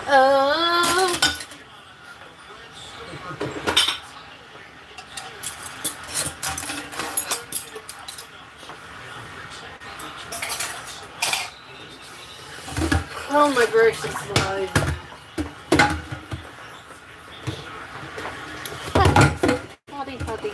Oh. Oh my gracious alive. Hotty, hotty.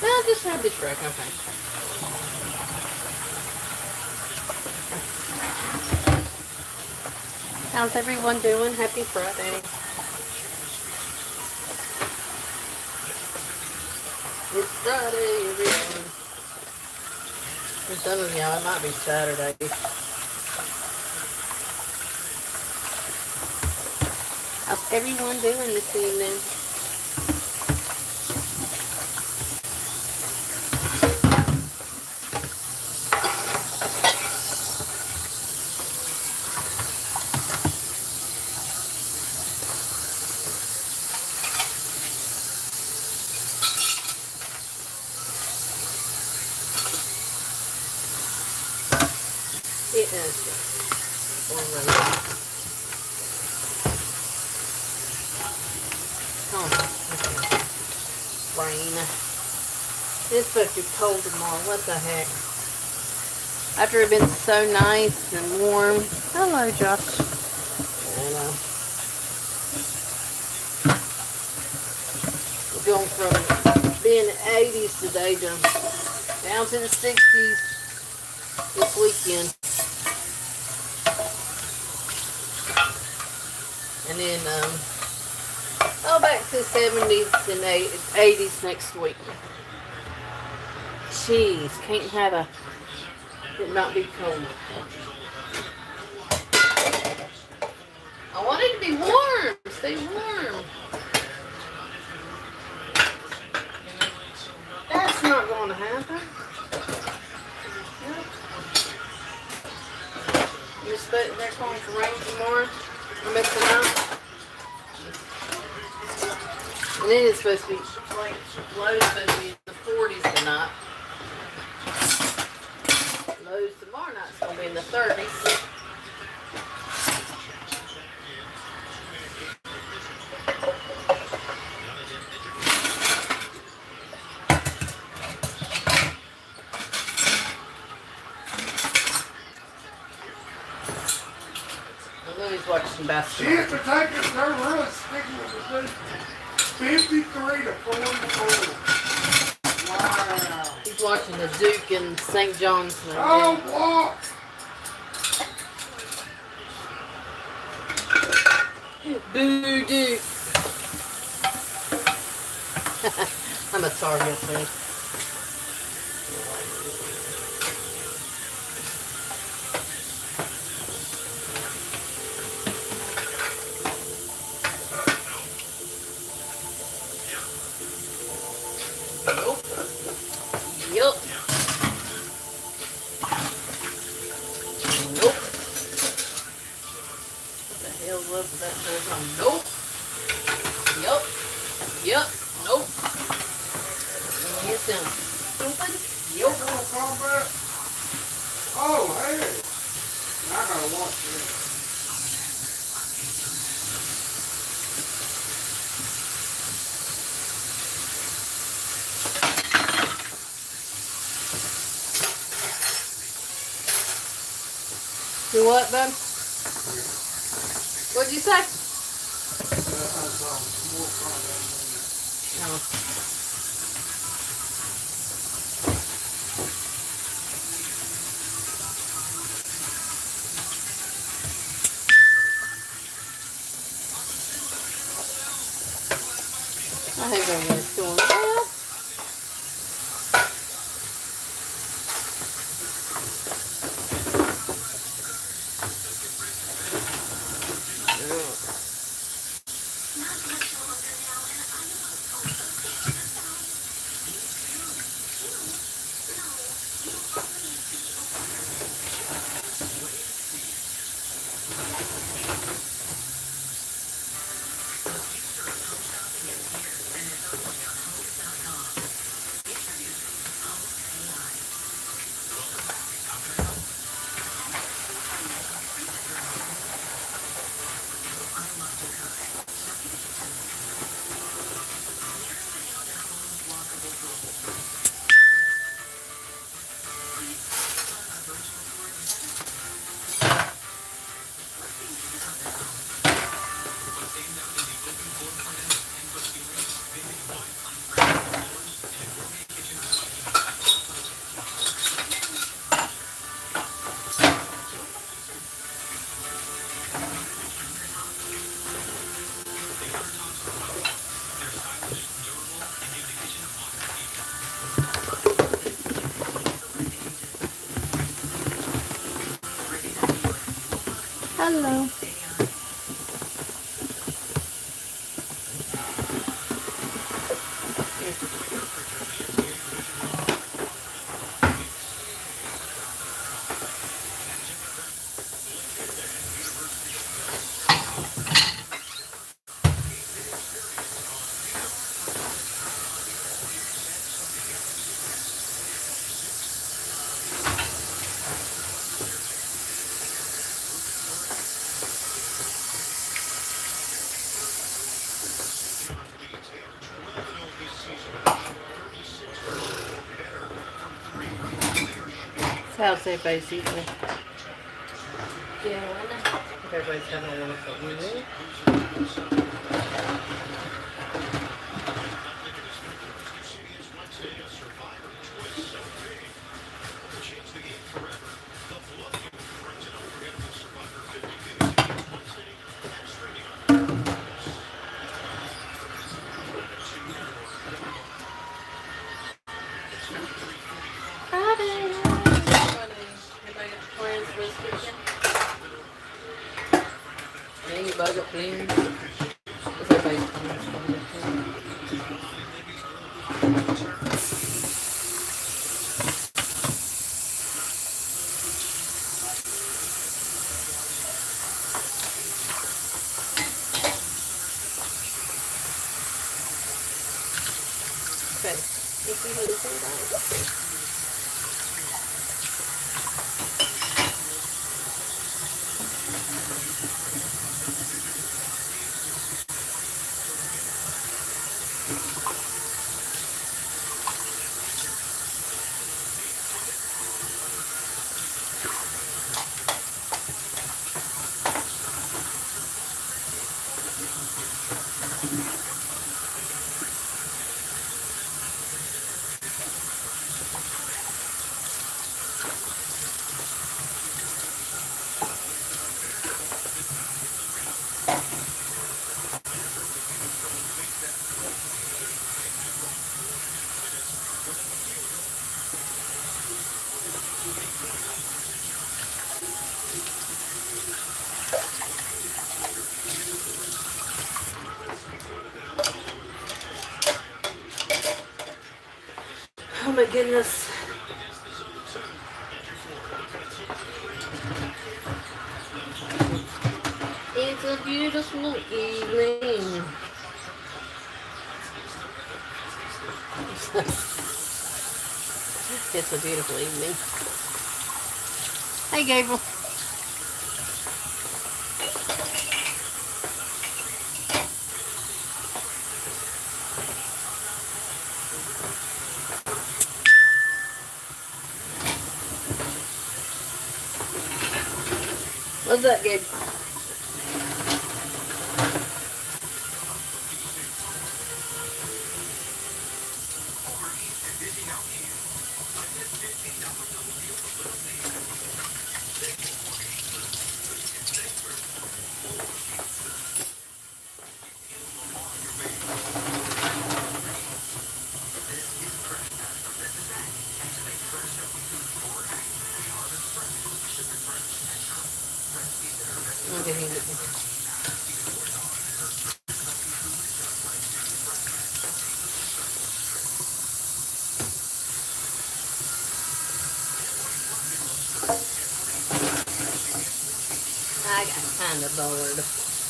No, just have this rack, okay. How's everyone doing? Happy Friday. It's Friday, everyone. For some of y'all, it might be Saturday. How's everyone doing this evening? It is already. Oh, okay. Rain. It's supposed to be cold tomorrow. What the heck? After it's been so nice and warm. Hello, Josh. I know. We're going from being 80s today to down to the 60s this weekend. And then, back to the 70s and 80s next week. Jeez, can't have it not be cold. I want it to be warm. Stay warm. That's not going to happen. Nope. They're calling for rain tomorrow. I'm missing out. And then it's supposed to be like lows supposed to be in the 40s tonight. Lows tomorrow night's gonna be in the 30s. Louis watching basketball. She has to take us, they're really sticking with the 53 to 44. Wow. He's watching the Duke and St. John's. Oh, what? Boo Duke. I'm a Tar Heel fan. Nope. Yep. Nope. Yes, stupid. Yep. Oh, hey. I gotta watch this. Do what, bud? What'd you say? No. I think everything's doing well. Hello. How's everybody's evening? Yeah, hope everybody's having a wonderful evening. Friday. Anybody got plans for this weekend? Anybody got plans? What's everybody's plans for this weekend? Okay. Let's see who this is. Oh my goodness. It's a beautiful evening. It's a beautiful evening. Hey, Gabriel. What's up, Gabe? Okay, hang it. I got kind of bored.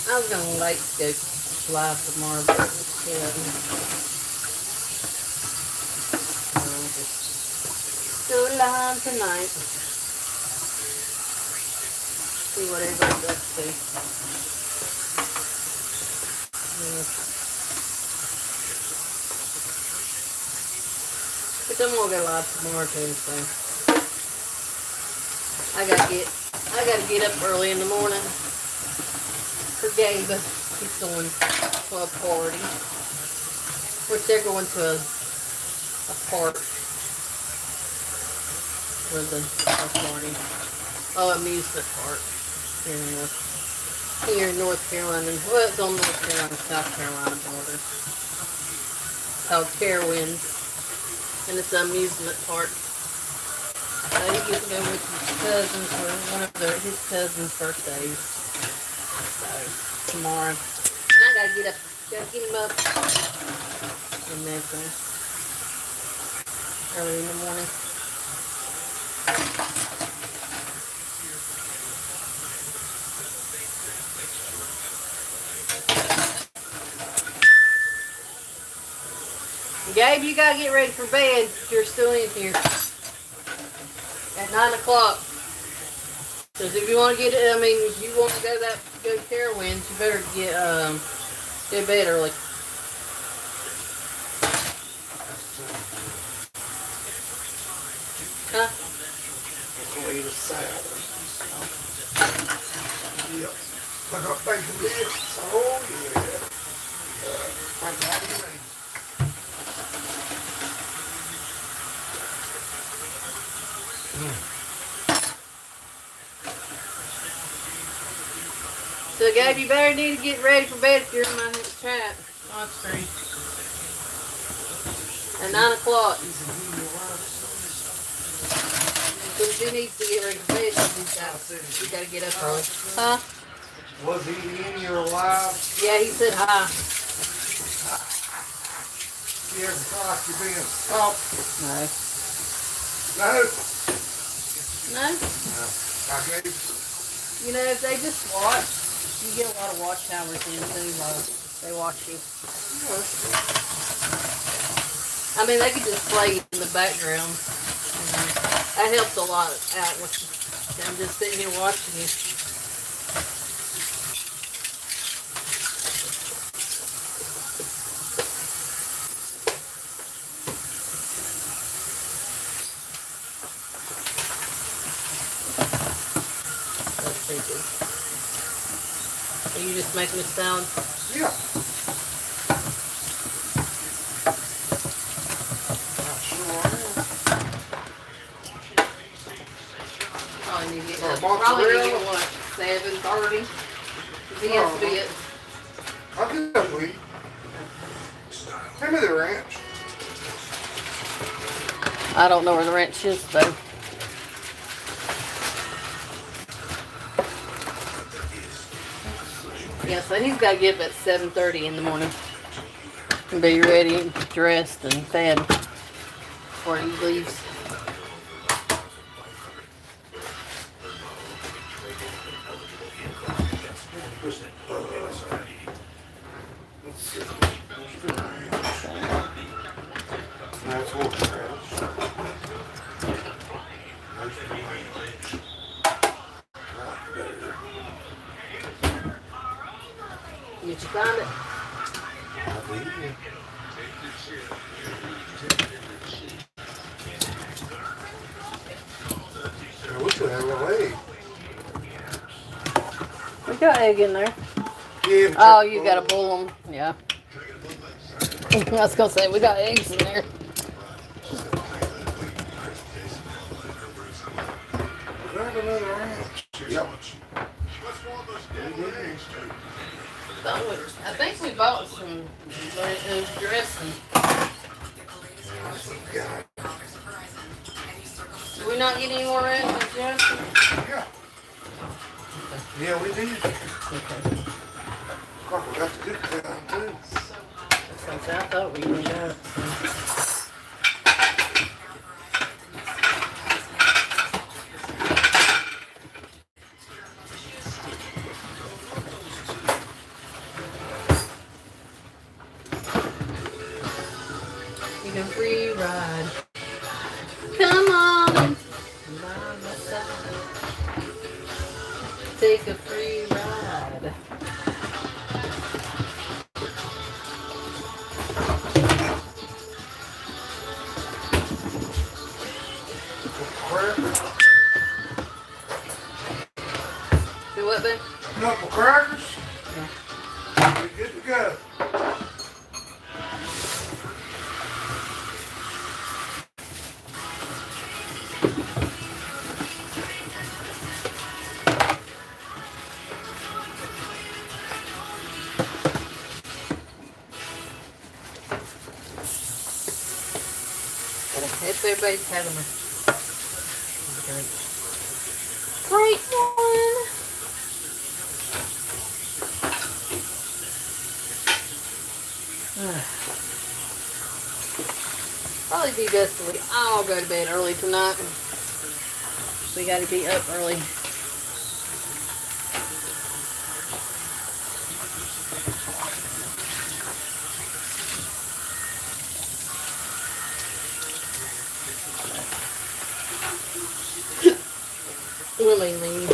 I was gonna like to go live tomorrow, but couldn't. I'll just go live tonight. See what everybody's up to. Yeah. But then we'll go live tomorrow too, so I gotta get up early in the morning for Gabe. He's going to a party. Which they're going to a park with a party. Oh, amusement park here in North Carolina. Well, it's on North Carolina, South Carolina border. It's called Carowinds, and it's an amusement park. So you get to go with your cousins or one of his cousin's birthdays. So tomorrow. And I gotta get him up and everything early in the morning. Gabe, you gotta get ready for bed if you're still in here at 9 o'clock. Because if you want to get it, if you want to go to Carowinds, you better get to bed early. Huh? I'm gonna eat a salad. Yep. I got bacon bits. Oh yeah. I got it. So, Gabe, you better need to get ready for bed if you're in my chat on screen. At 9 o'clock. Because he needs to get ready for bed because he's got to get up early. Huh? Was he in your life? Yeah, he said hi. You ever thought you being Oh, no. No. No? No. I gave. You know, if they just watch, you get a lot of watch hours in too while they watch you. They could just play in the background. That helps a lot out with them just sitting here watching you. That's pretty good. Are you just making a salad? Yeah. Probably need to get what, 7:30? He has to be at. I'll get that for you. Give me the ranch. I don't know where the ranch is though. Yeah, so he's got to get up at 7:30 in the morning and be ready, dressed, and fed before he leaves. That's what Did you find it? I wish I had a little egg. We got egg in there. Yeah, Oh, you got to boil them. Yeah. I was going to say, we got eggs in there. Grab another ranch. Yep. I think we bought some dressing. Did we not get any more ranch, Jeff? Yeah. Yeah, we did. Okay. Oh, we got the good down too. I thought we did that. You can free ride. Come on, by my side. Take a free ride. Do what, babe? Knuckle crackers. Yeah. We're good to go. If everybody's having a drink. Free sweet one. Probably be best if we all go to bed early tonight. We got to be up early. Willingly.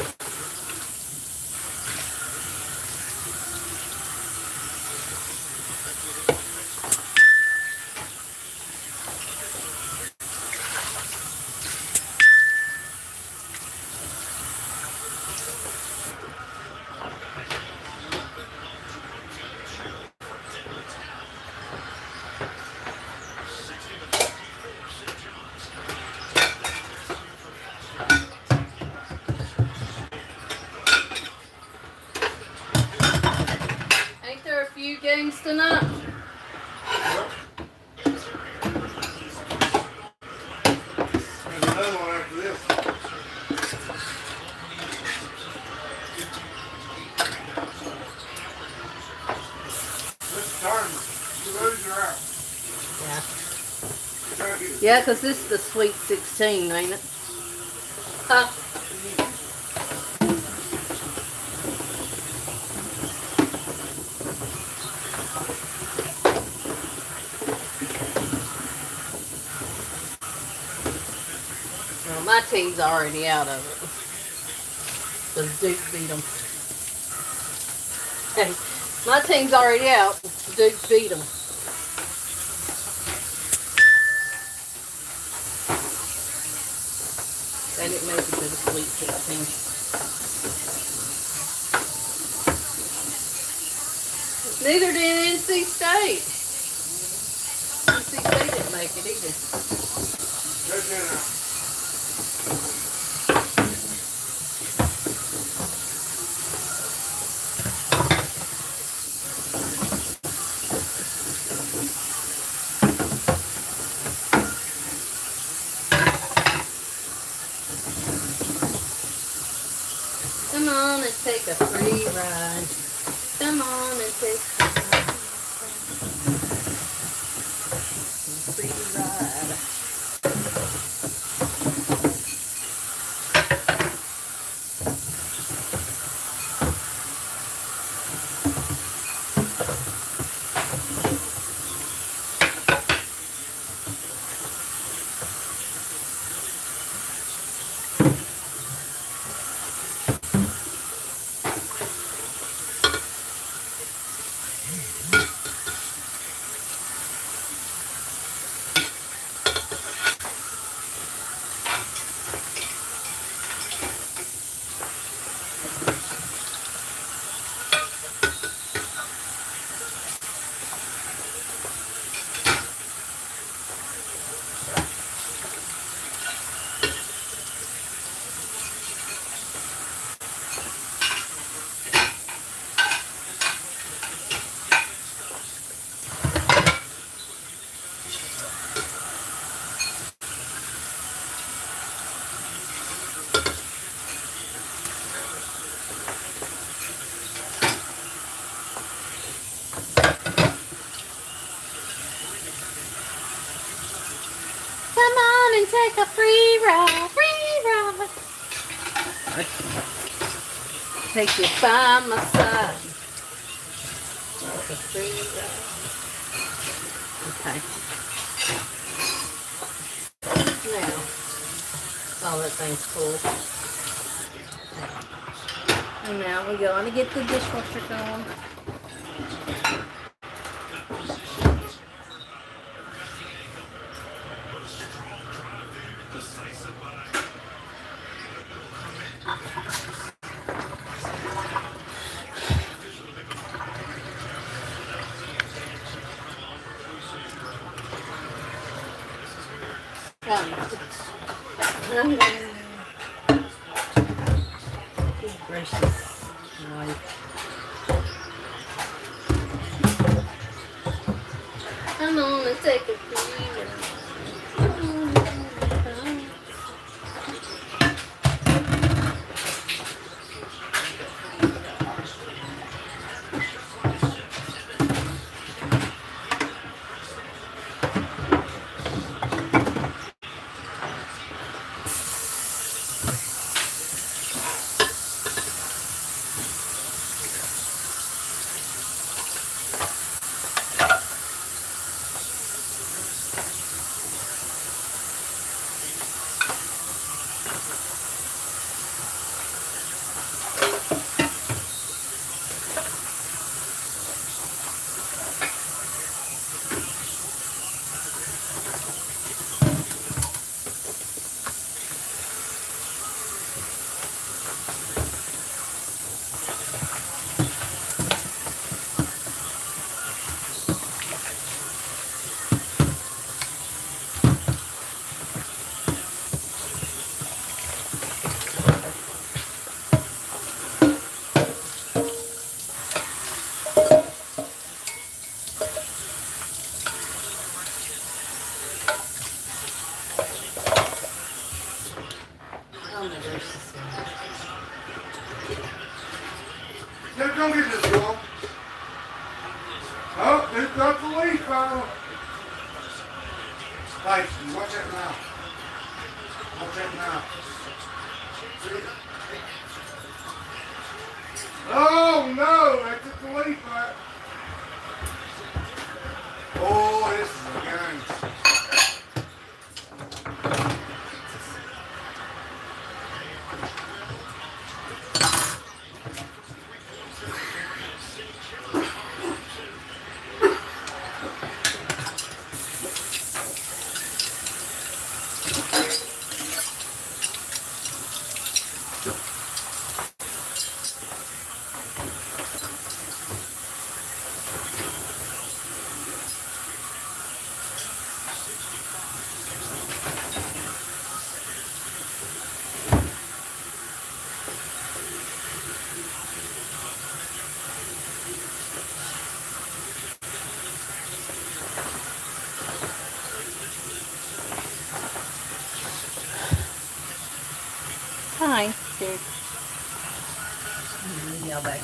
Ain't there a few games tonight? There's another one after this. This time, you lose, you're out. Yeah. You gotta get it. Yeah, because this is the Sweet 16, ain't it? Huh? Well, my team's already out of it. Because Duke beat them. Hey, my team's already out. Duke beat them. They didn't make it to the Sweet 16. Neither did NC State. NC State didn't make it either. That's it now. Come on and take a free ride. Come on and take a free ride. Come on and take a free ride, free ride. Take you by my side. Take a free ride. Okay. Now, oh, that thing's full. And now we're going to get the dishwasher going. Good gracious. Wife. Come on and take a free ride. Don't get this one. Oh, there's not the leaf, Carl. Tyson, watch that now. Watch that now. Oh no, I took the leaf out. Oh, this is a gun. Hi, dude. Yell back.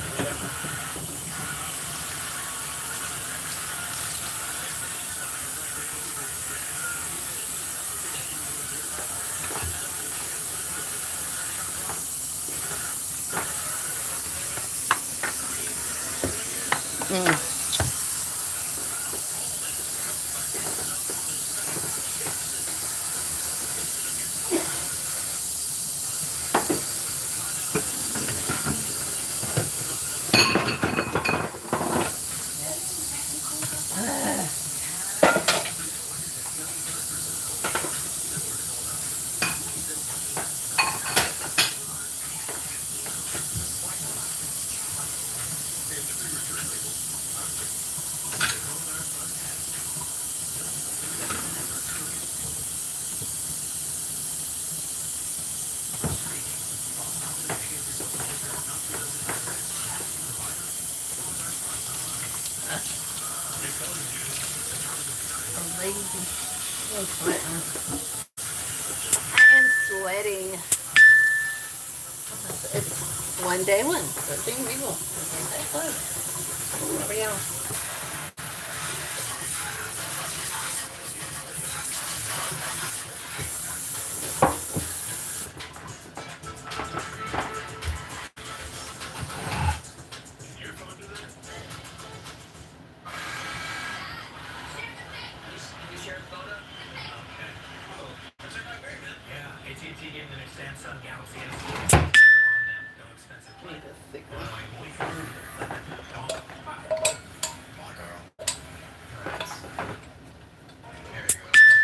I'm sweating. I am sweating. It's one day one. 13 people. Stay close. There we go.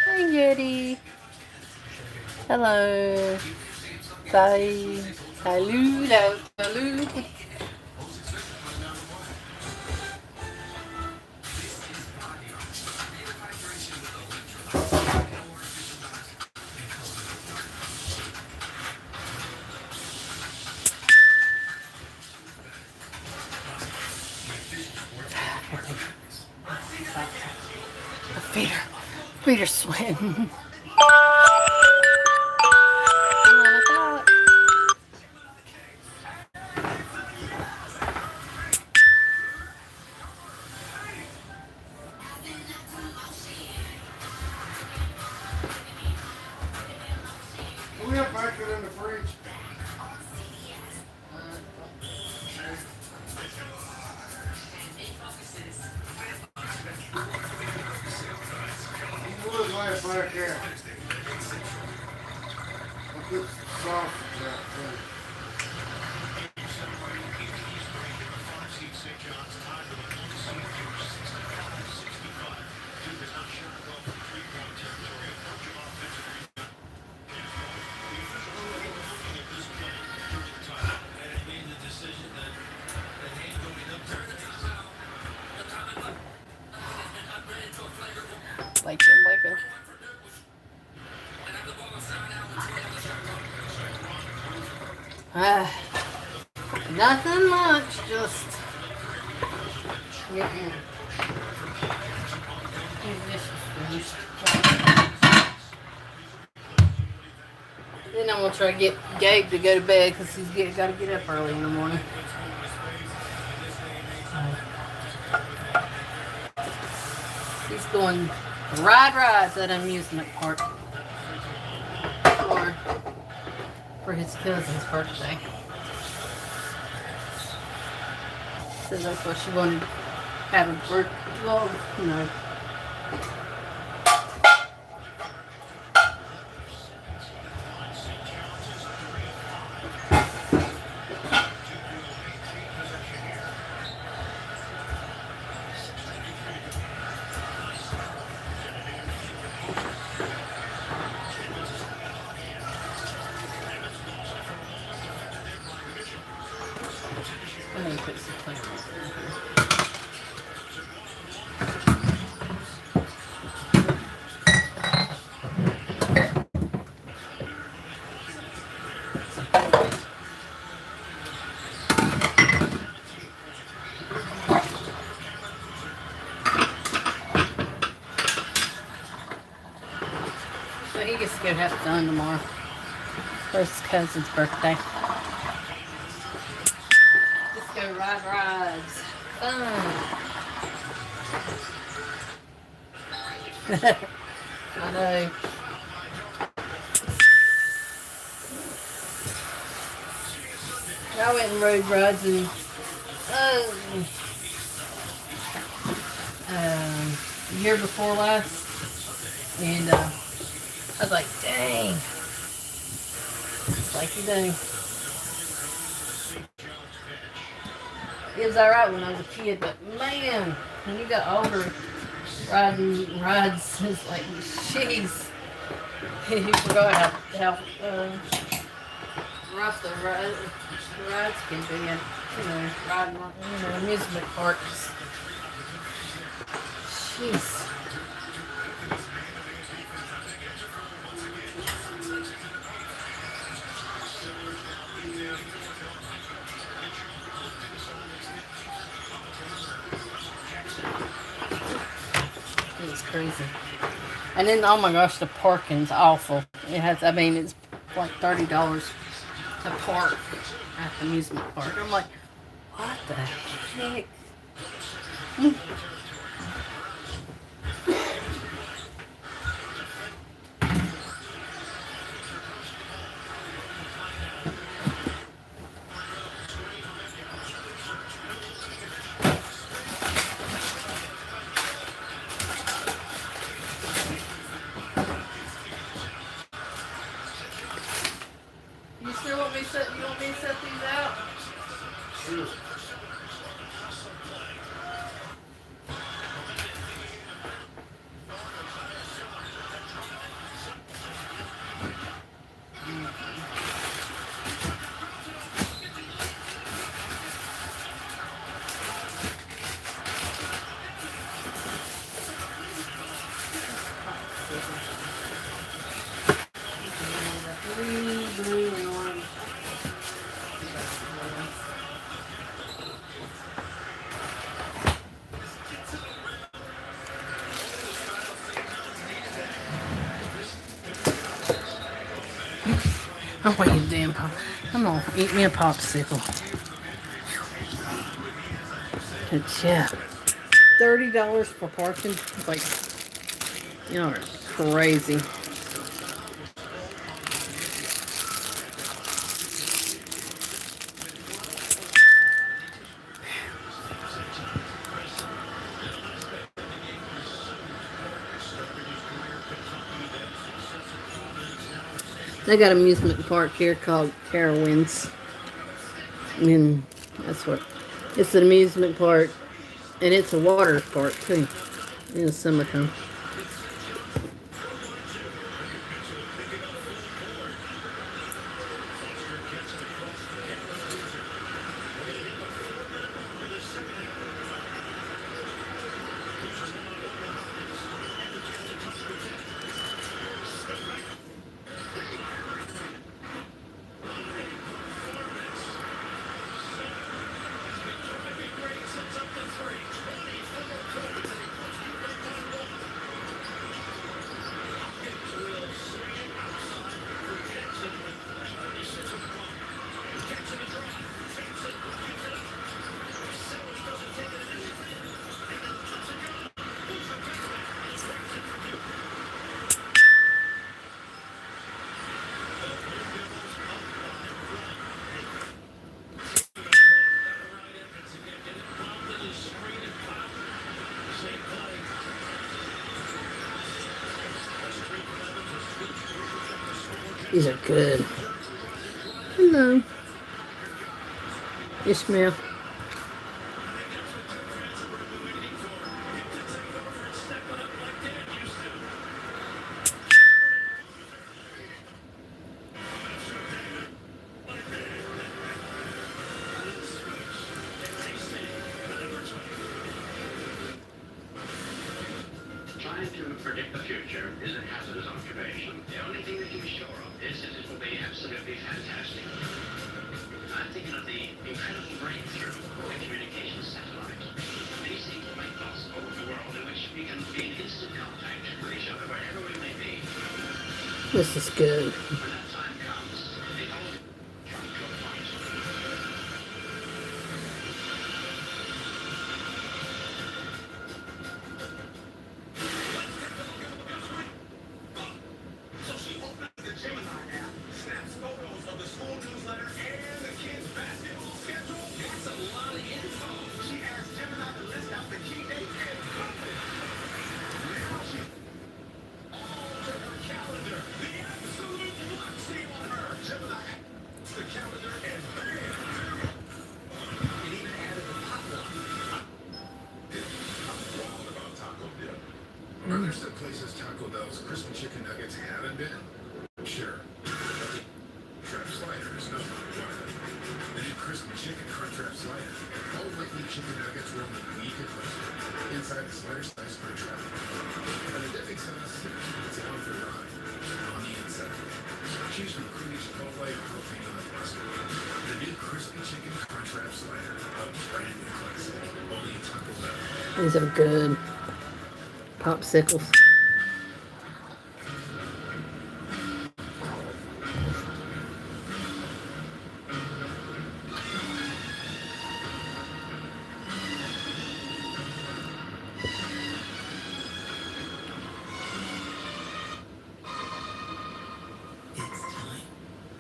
Hi, Yeti. Hello. Bye. Salut. Salut. Feet are sweating. We have back it in the fridge. Wood last back there. I put sausage out too. Like him. Nothing much, just getting these Then I'm gonna try to get Gabe to go to bed because he's got to get up early in the morning. He's going to ride rides at an amusement park for his cousin's birthday. So that's what she wanted to have a birthday. Well, you know. Let me put some flavor in here. So he gets to go have fun tomorrow for his cousin's birthday. Let's go ride rides. Fun. I know. I went and rode rides and year before last, and I was like, dang, like you do. It was alright when I was a kid, but man, when you got older, riding rides is like, jeez, you forgot how rough the rides can be, and riding, amusement parks. Jeez. It's crazy. And then, oh my gosh, the parking's awful. It has, I mean, it's like $30 to park at the amusement park. I'm like, what the heck? You want me to set these out? Sure. Blue and orange. I'm waiting, damn pop. I'm gonna eat me a popsicle. But yeah, $30 for parking. Like, you know, crazy. They got an amusement park here called Carowinds. And that's what it's an amusement park, and it's a water park too in the summertime. These are good. Hello. Ishmael. Trying to predict the future is a hazardous occupation. The only thing they can be sure of is that it will be absolutely fantastic. I'm thinking of the incredible breakthrough of the communications satellite. These things will make possible a world in which we can be in instant contact with each other wherever we may be. This is good. When that time comes, it all comes to a point. So she opens the Gemini app, snaps photos of the school newsletter and the kids' basketball schedule. That's a lot of info. She asks Gemini to list out the key dates and topics. Now she alters her calendar. The absolute moxie on her. Gemini adds the calendar and bam! It even added the top one. I'm wild about Taco Dip. Are there some places Taco Bell's crispy chicken nuggets haven't been? Sure. Crab sliders, no. The new crispy chicken crunchwrap slider. All white meat chicken nuggets rolled in weak and crispy. Inside the slider slice crunchwrap. And the dipping sauce, it's on for the ride. On the inside. Choose from creamy chipotle or jalapeno on the mustard. The new crispy chicken crunchwrap slider. A brand new classic. Only at Taco Bell. These are good. Popsicles. It's time.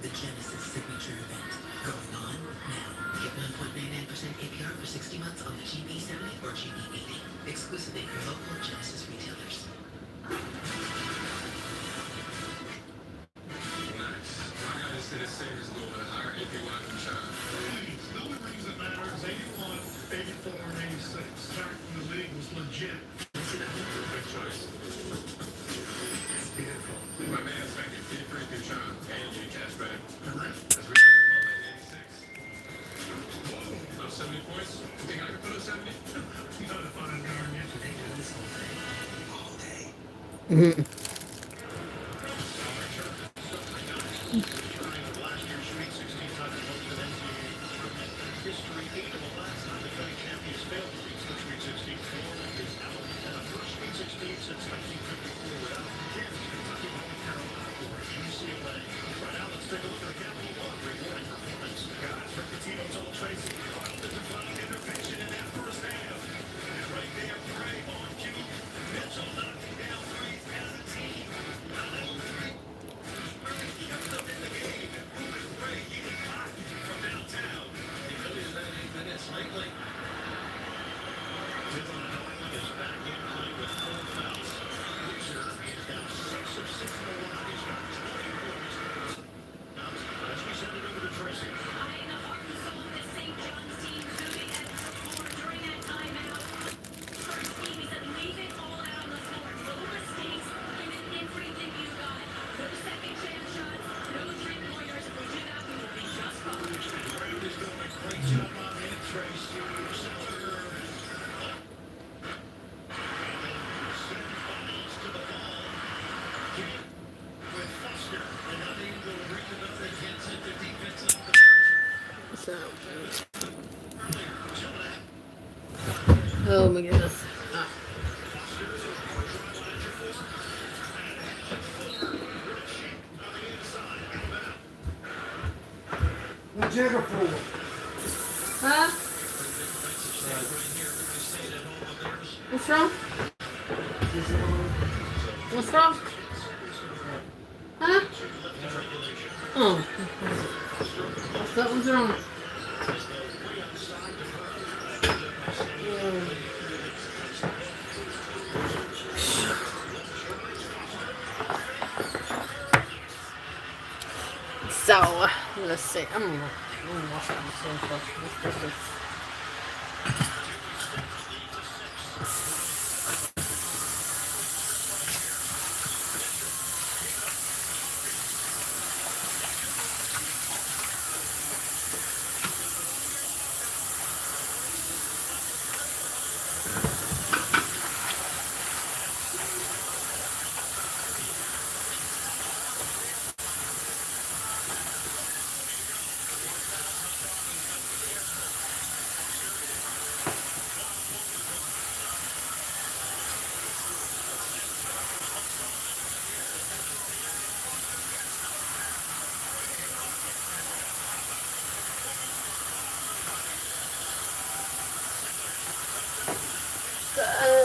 The Genesis signature event. Going on now. Get 1.99% APR for 60 months on the GB70 or GB80. Exclusively for local Genesis retailers. Nice. My guys did a savings goal at a higher APY from China. The only reason it matters, 81, 84, and 86. Back when the league was legit. Good choice. Beautiful. My man's making 53 through China and you cash back. Correct. As we look at Mullet 86. Whoa, those 70 points? You think I can put a 70? You gotta find a darn yet. They do this all day. All day. During last year's Sweet 16 title hosted NCAA tournament history, 8 of the last 9 defending champions failed to reach the Sweet 16 floor is out. And the first Sweet 16 since 1954 without Kansas, Kentucky, North Carolina, or UCLA. Right now, let's take a look at the Capital One rewarding performance. Guys, Rick Pitino told Tracy, "Off the divine intervention in that first half." And right there, Gray on cue. Mitchell knocking down threes as a team. Kept them in the game. Reuben Gray getting hot from downtown. He really has had 8 minutes lately. Dylan Darling is back in play with 4 fouls. Wizard is down 6 of 6 in the line. He's got 20 points. As we send it over to Tracy. Eyeing the heart and soul of this St. John's team, moving at the floor during that timeout. First team, he said, leave it all out on the floor. No mistakes, give it everything you got. No second chance shots, no three-pointers. If we do that, we will be just fine. Gray is doing a great job on it, Tracy. Center. Semifinals to the ball. With Foster, and now they will bring another against it. The defense off the pressure. So, Earlier, Gemini. oh my goodness. Whichever floor. Huh? What's wrong? What's wrong? Huh? Oh. What was wrong? Let's see. I'm gonna wash out this one first. This is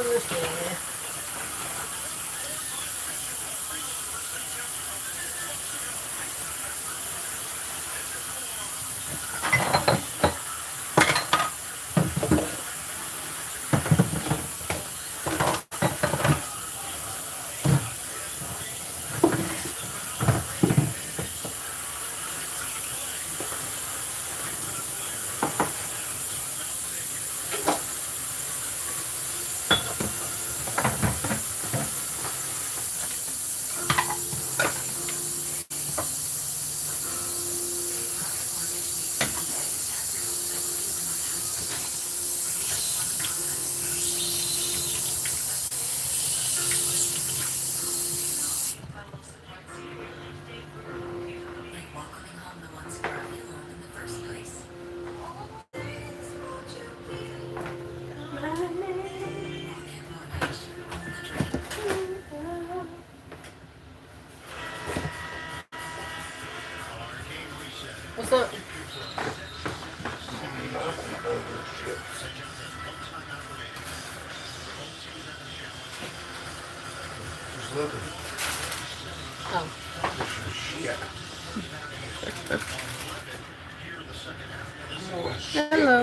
let's see. Like welcoming home the ones who brought you home in the first place. What's up? Just looking. Oh. Yeah. Hello.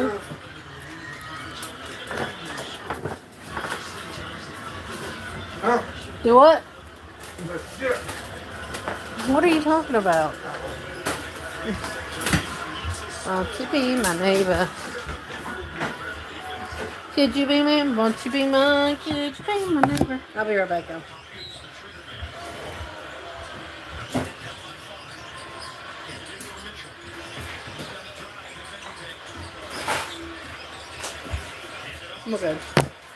Huh? Do what? Let's get it. What are you talking about? To be my neighbor. Could you be my? Won't you be mine? Could you be my neighbor? I'll be right back, y'all. I'm good.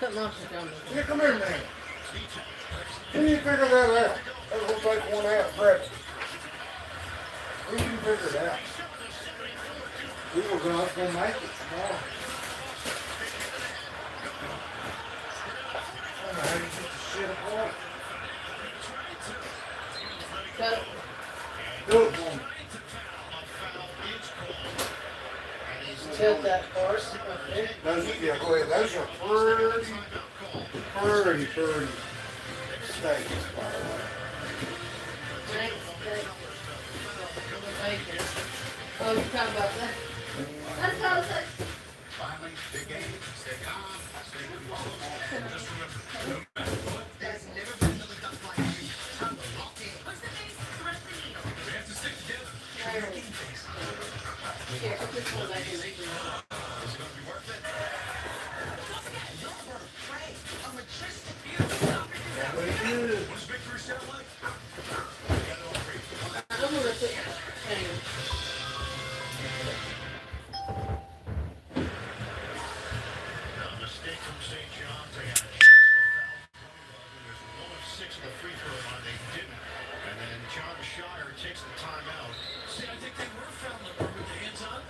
Put lunches down there. Yeah, come here, man. When you figure that out? That will take one out, Brett. We can figure it out. We were gonna make it tomorrow. I don't know how you get the shit apart. Cut it. Do it for me. Tilt that course up there. Those, yeah, go ahead. Those are pretty steaks, by the way. Thanks. Bacon. Oh, you're talking about that? That's all it says. Finally, big game, stay calm, stay involved. Just remember, there's never been another duck like you. Time to lock in. What's the base? Thread the needle. We have to stick together. Here, put this one back in there. Is it gonna be worth it? That way good. What's victory sound like? I'm gonna put change. A mistake from St. John's. They had a chance to foul. There's 1 of 6 in the free throw line. They didn't. And then John Shire takes the timeout. See, I think they were fouling the with the hands on,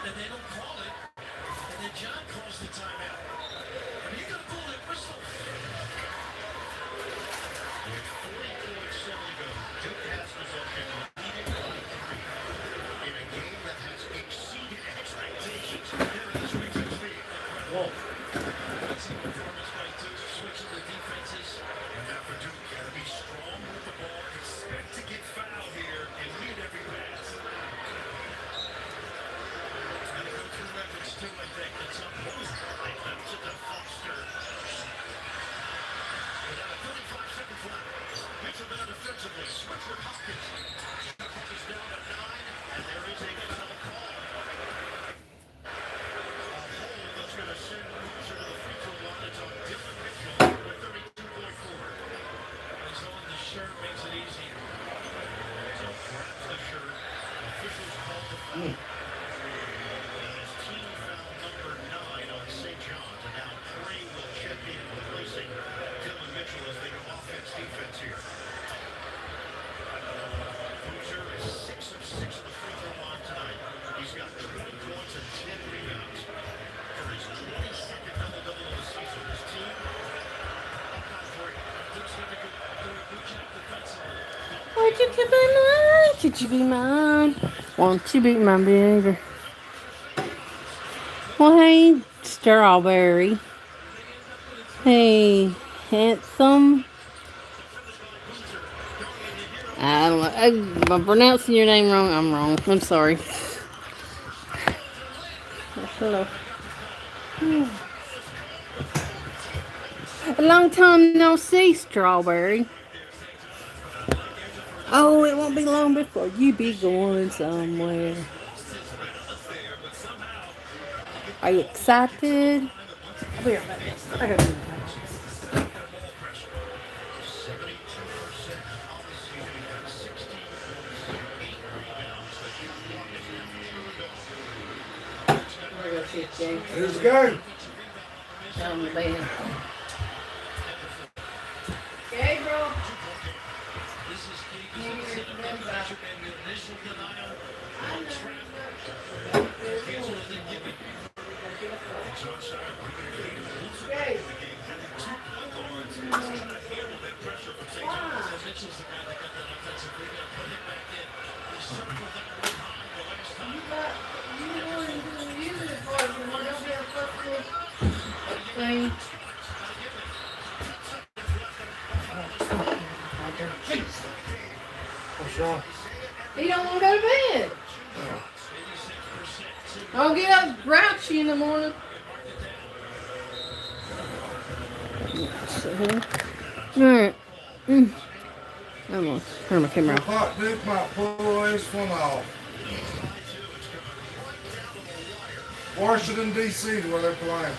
and they don't call it. And then John calls the timeout. I mean, you got to pull that whistle. With 40.7 to go, Duke has possession, leading by 3. In a game that has exceeded expectations. Here it is, Week 16. Whoa. That's a performance by Duke, switching the defenses. And now for Duke, gotta be strong with the ball, expect to get fouled here, and lead every pass. Got to go through records, too, I think. That's on both. They left it to Foster. Without a 35-second flat. Mitchell down defensively, switch with Hopkins. Hopkins is down to 9, and there is a He's on the shirt, makes it easier. So grabs the shirt. Officials called the foul. His team foul number 9 on St. John's. And now Crane will check in, replacing Dylan Mitchell as they go offense-defense here. Hoosier is 6 of 6 at the free throw line tonight. He's got 20 points and 10 rebounds for his 22nd double-double of the season. His team up by 3. Looks like they're doing a good job defensively. Would you be mine? Could you be mine? Won't you be my baby? Well, hey, Strawberry. Hey, handsome. I don't know. I'm pronouncing your name wrong. I'm wrong. I'm sorry. Hello. A long time no see, Strawberry. Oh, it won't be long before you be going somewhere. Are you excited? I'll be right back. I gotta be right back. 72% on the season. He got 16 points, 8 rebounds. The shot clock is down to 2 to go. I'm gonna go see if James Here's the game. on the bed. Gabriel. This is Steve. And the initial denial. Cancel it, then give it. It's onside. Gabe. Mitchell's the guy that got that offensive rebound. Put him back in. He circled that one high the last time. Thing. What's wrong? He don't want to go to bed. I'll get up grouchy in the morning. Alright. I'm gonna turn my camera off. Hot Duke might pull this one off. Washington, D.C. is where they're playing.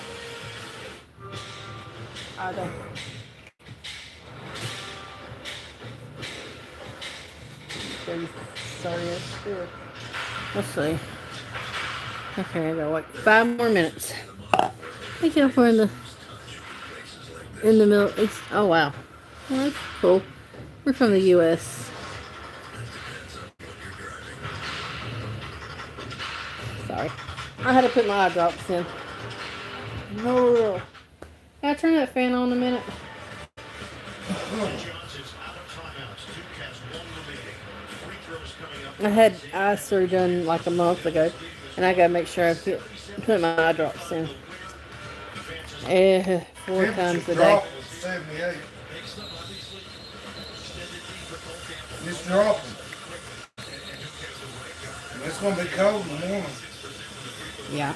I don't. Sorry, sure. Let's see. Okay, I got like 5 more minutes. Thank you for in the middle. It's, oh wow, well, that's cool. We're from the U.S. Sorry, I had to put my eye drops in. No, can I turn that fan on a minute? I had eye surgery done like a month ago, and I gotta make sure I put my eye drops in. 4 times a day. Drop was 78. It's dropping. And it's going to be cold in the morning. Yeah.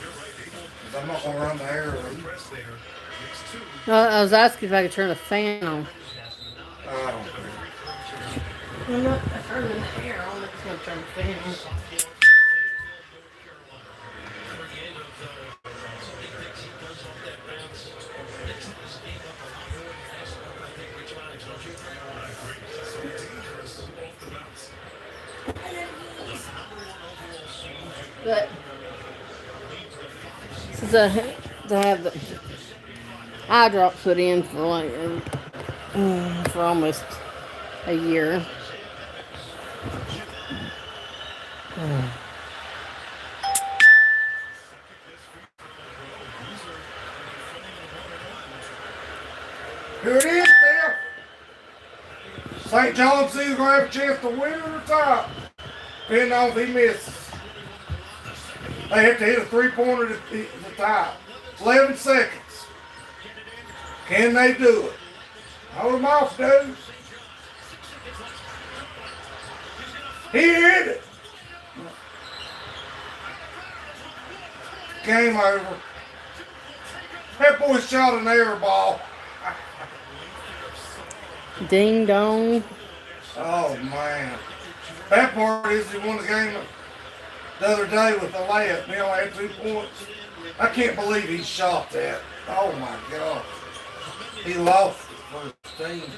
I'm not going to run the air. I was asking if I could turn the fan on. I don't care. I'm not turning the air on. I'm just gonna turn the fan on. But since I have the eye drop put in for like for almost a year. Here it is, Bill. St. John's either going to have a chance to win or tie, depending on if he misses. They have to hit a three-pointer to tie. 11 seconds. Can they do it? Hold them off, dude. He hit it. Game over. That boy shot an air ball. Ding dong. Oh, man. That part is he won the game the other day with the layup. He only had 2 points. I can't believe he shot that. Oh, my God. He lost it for his team.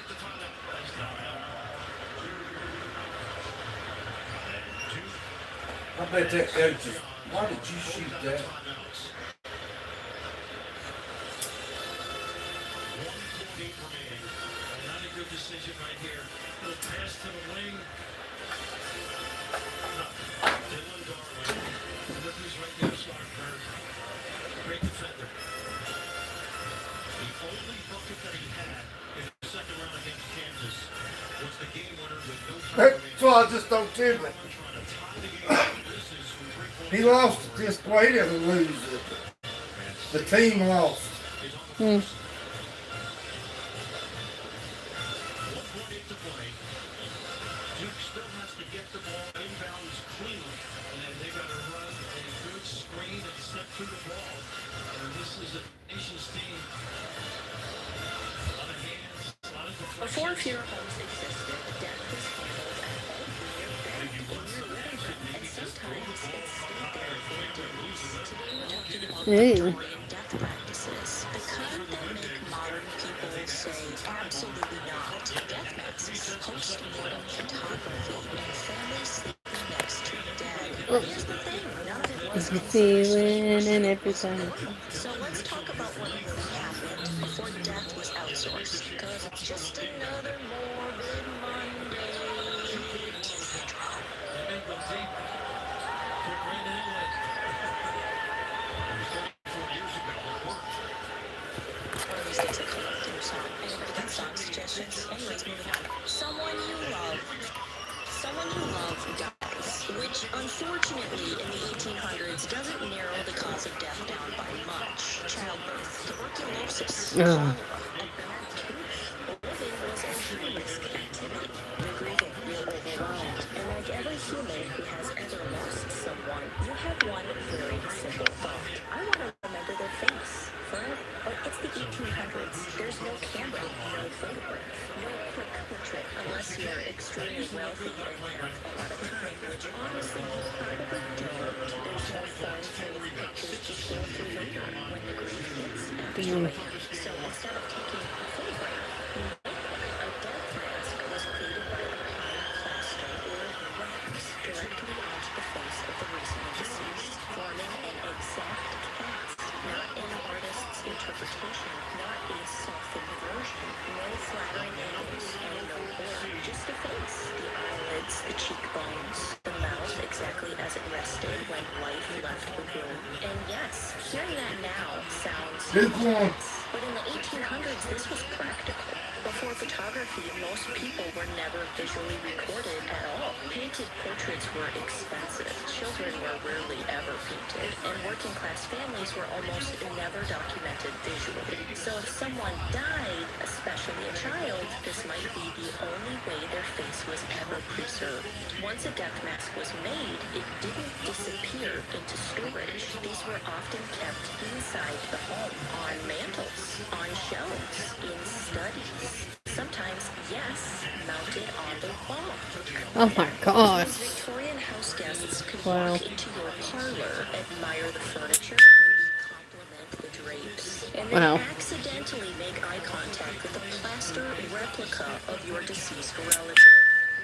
I bet that coach is, why did you shoot that? 1:48 remaining. Not a good decision right here. Little pass to the wing. Dylan Darwin. Look who's right there, Spartanburg. Great defender. The only bucket that he had in the second round against Kansas was the game winner with no time remaining. That's why I just don't tell it. Trying to tie the game up. This is from 3 points. He lost it this way, he didn't lose it. The team lost. Hmm. 1:48 to play. Duke still has to get the ball inbounds cleanly, and they got to run a good screen and step through the ball. And this is a nation's team. A lot of hands, a lot of Before deflections. funeral homes existed, death was handled at home near bed in your living room, and sometimes it stayed there for days. Today we're talking about Ew. Victorian death practices, the kind that make modern people say absolutely not. Death masks host mortem photography, and families sleeping next to the dead. Here's the thing, none of it was The feeling and considered everything. so let's talk about what really happened before death was outsourced, because it's just another morbid Monday. They make them deep. Quick rain inlet. 34 years ago, it worked. One of these days I come up with a new song. Anybody got song suggestions? Anyways, moving on. Someone you love dies, which unfortunately in the 1800s doesn't narrow the cause of death down by much. Childbirth, tuberculosis, Ugh. cholera, a bad tooth. Living was a high-risk activity. You're grieving, you're overwhelmed, and like every human who has ever lost someone, you have one very simple thought. I want to remember their face forever. But it's the 1800s. There's no camera, no photograph, no quick portrait unless you're extremely wealthy and have a lot of time, which honestly you probably don't. There's no phone with pictures just go through later when the grief hits actually. So instead of taking a photograph, a death mask was created by applying plaster or wax directly onto the face of the recently deceased, forming an exact cast, not an artist's interpretation, not a softened version, no flattering angles, and no blood, just a face, the eyelids, the cheekbones, the mouth exactly as it rested when life left the room. And yes, hearing that now sounds Good one. but in the 1800s, this was practical. Before photography, most people were never visually recorded at all. Painted portraits were expensive. Children were rarely ever painted, and working-class families were almost never documented visually. So if someone died, especially a child, this might be the only way their face was ever preserved. Once a death mask was made, it didn't disappear into storage. These were often kept inside the home, on mantels, on shelves, in studies. Sometimes, yes, mounted on the wall. Oh my gosh. Victorian house guests could Wow. walk into your parlor, admire the furniture, maybe compliment the drapes, and then Wow. accidentally make eye contact with a plaster replica of your deceased relative.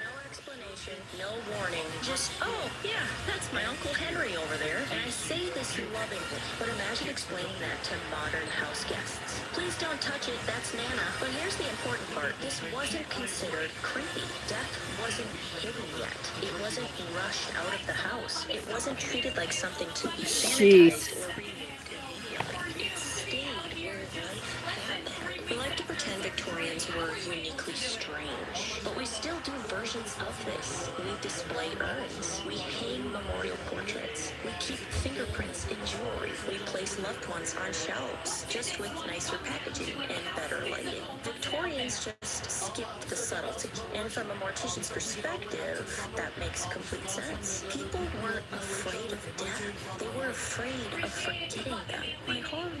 No explanation, no warning, just, oh, yeah, that's my Uncle Henry over there. And I say this lovingly, but imagine explaining that to modern house guests. Please don't touch it, that's Nana. But here's the important part. This wasn't considered creepy. Death wasn't hidden yet. It wasn't rushed out of the house. It wasn't treated like something to be sanitized or removed immediately. It stayed where life happened. We like to pretend Victorians were uniquely strange, but we still do versions of this. We display urns. We hang memorial portraits. We keep fingerprints in jewelry. We place loved ones on shelves, just with nicer packaging and better lighting. Victorians just skipped the subtlety. And from a mortician's perspective, that makes complete sense. People weren't afraid of death. They were afraid of forgetting them. My heart.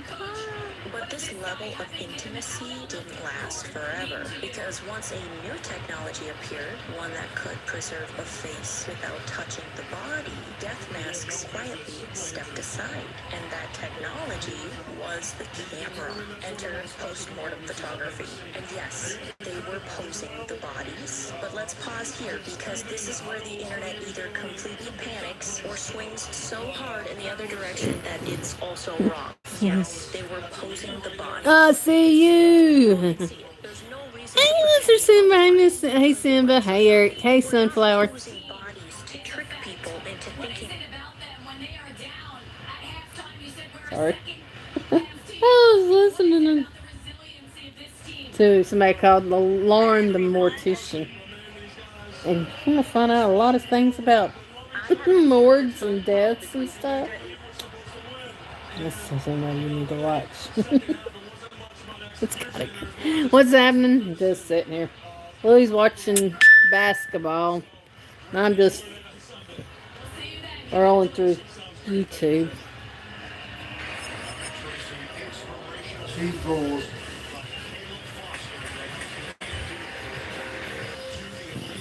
But This level of intimacy didn't last forever, because once a new technology appeared, one that could preserve a face without touching the body, death masks quietly stepped aside, and that technology was the camera. Enter post-mortem photography. And yes, they were posing the bodies, but let's pause here, because this is where the internet either completely panics or swings so hard in the other direction that it's also wrong. Yes, they were posing the body. I see you. There's no reason Hey, to Mr. Simba. Hey, Miss. Hey, Simba. Hey, Eric. Hey, Sunflower. posing bodies to trick people into What is thinking. it about them when they are down? At halftime, you said we're Sorry. second. I was listening The resiliency of this team. to somebody called Lauren the Mortician. And I'm going to find out a lot of things about morgues and deaths and stuff. That's something you need to watch. It's gotta. What's happening? Just sitting here. Louie's watching basketball. And I'm just rolling through YouTube. She's bored.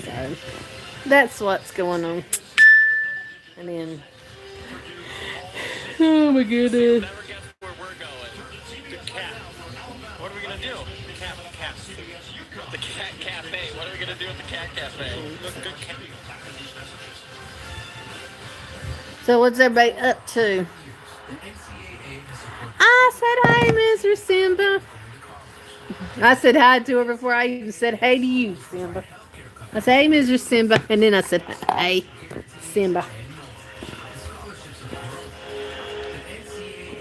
So that's what's going on. And then, oh my goodness. Never guess where we're going. The cat. What are we gonna do? Cat. The cat cafe. What are we gonna do with the cat cafe? Look, good cat. So what's everybody up to? I said hi, Mr. Simba. I said hi to her before I even said hey to you, Simba. I said, hey, Mr. Simba. And then I said, hey, Simba.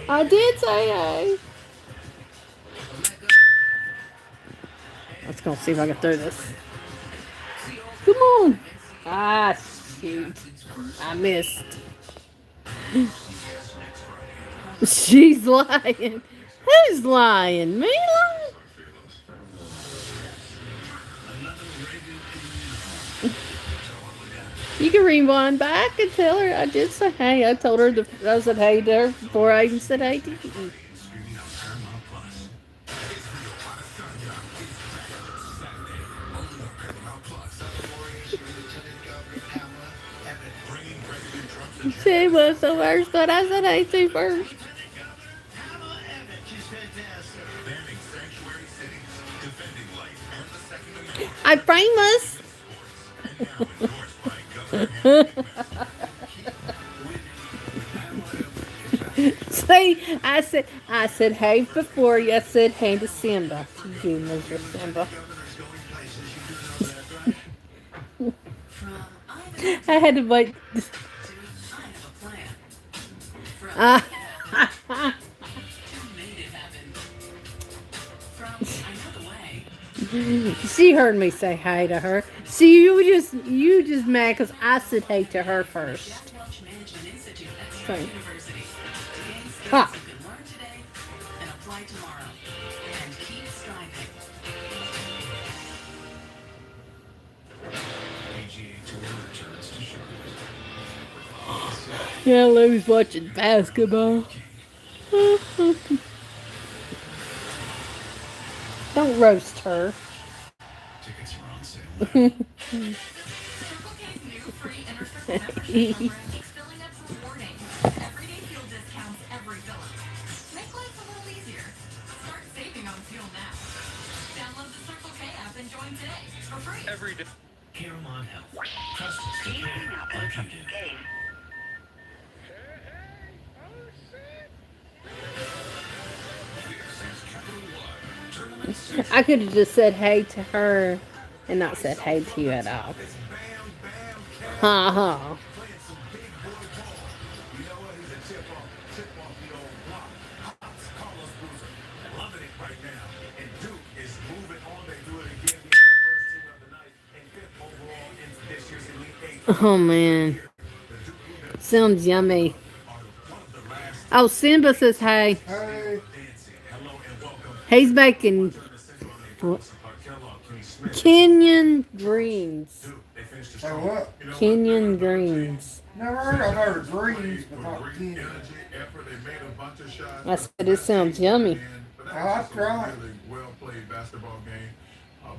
I did say hey. Let's go see if I can throw this. Come on. Ah, shoot. I missed. She's lying. Who's lying? Me lying? You can rewind back and tell her I did say hey. I told her I said hey to her before I even said hey to you. She was the worst, but I said hey to first. I'm famous. See, I said hey before you. I said hey to Simba. To you, Mr. Simba. I had to wait. She heard me say hi to her. See, you just mad because I said hey to her first. Okay. Ha. Yeah, Lou's watching basketball. Don't roast her. Tickets are on sale. Circle K's new free Inner Circle membership program makes filling up rewarding. Everyday fuel discounts every fill up. Make life a little easier. Start saving on fuel now. Download the Circle K app and join today for free. Every day. Caroline Health. Trust us to care like you do. I could have just said hey to her and not said hey to you at all. Ha ha. Oh man. Sounds yummy. Oh, Simba says hey. Hey, He's making Kenyan greens. say what? Kenyan greens. Never heard of greens, but not kids. I said it sounds yummy. that's was a right. really well played basketball game.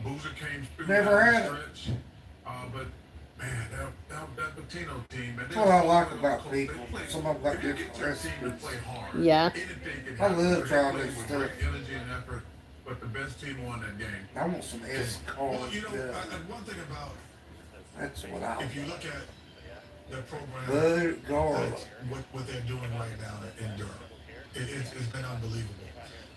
Boozer came through Never down the had it. stretch. But man, that Latino team, man, That's what I like about people. Some of them got if you different get your team to recipes. play hard, Yeah. anything can I happen. love They trying played this with stuff. great energy and effort, but the best team won that game. I want some S Well, cards. you know, one thing about That's what I if you want. look at the program, Bud Garland. what they're doing right now in Durham, it's been unbelievable.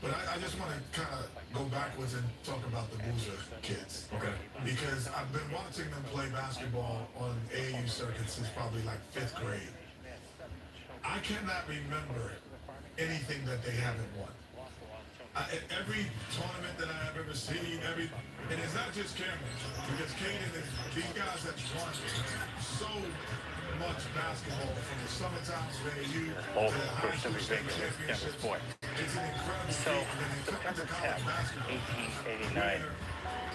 But I just want to kind of go backwards and talk about the Boozer kids. Okay. Because I've been watching them play basketball on AAU circuits since probably like 5th grade. I cannot remember anything that they haven't won. Every tournament that I have ever seen, and it's not just Cameron, because Caden is these guys have won so much basketball from the summertime to AAU to the high school state championships. It's an incredible So, feat. And then they come September into 10th, college basketball. 1889.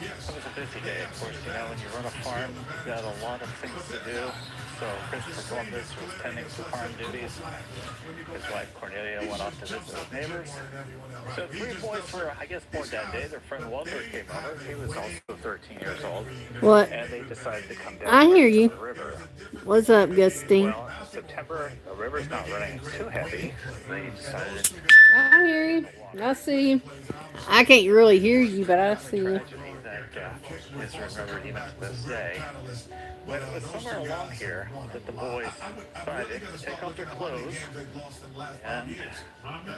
Yes. It was a busy day, of course. You know, when you run a farm, you've got a lot of things to do. So Christopher Columbus was tending to farm duties. His wife Cornelia went off to visit his neighbors. So 3 boys were, I guess, born that day. Their friend Walter came over. He was also 13 years old. What? And they decided to come down I hear to you. the river. What's up, Gusty? Well, in September, the river's not running too heavy. They decided I hear you. I see you. I can't really hear you, but I see you. tragedy that is remembered even to this day. But it was somewhere along here that the boys decided to take off their clothes, and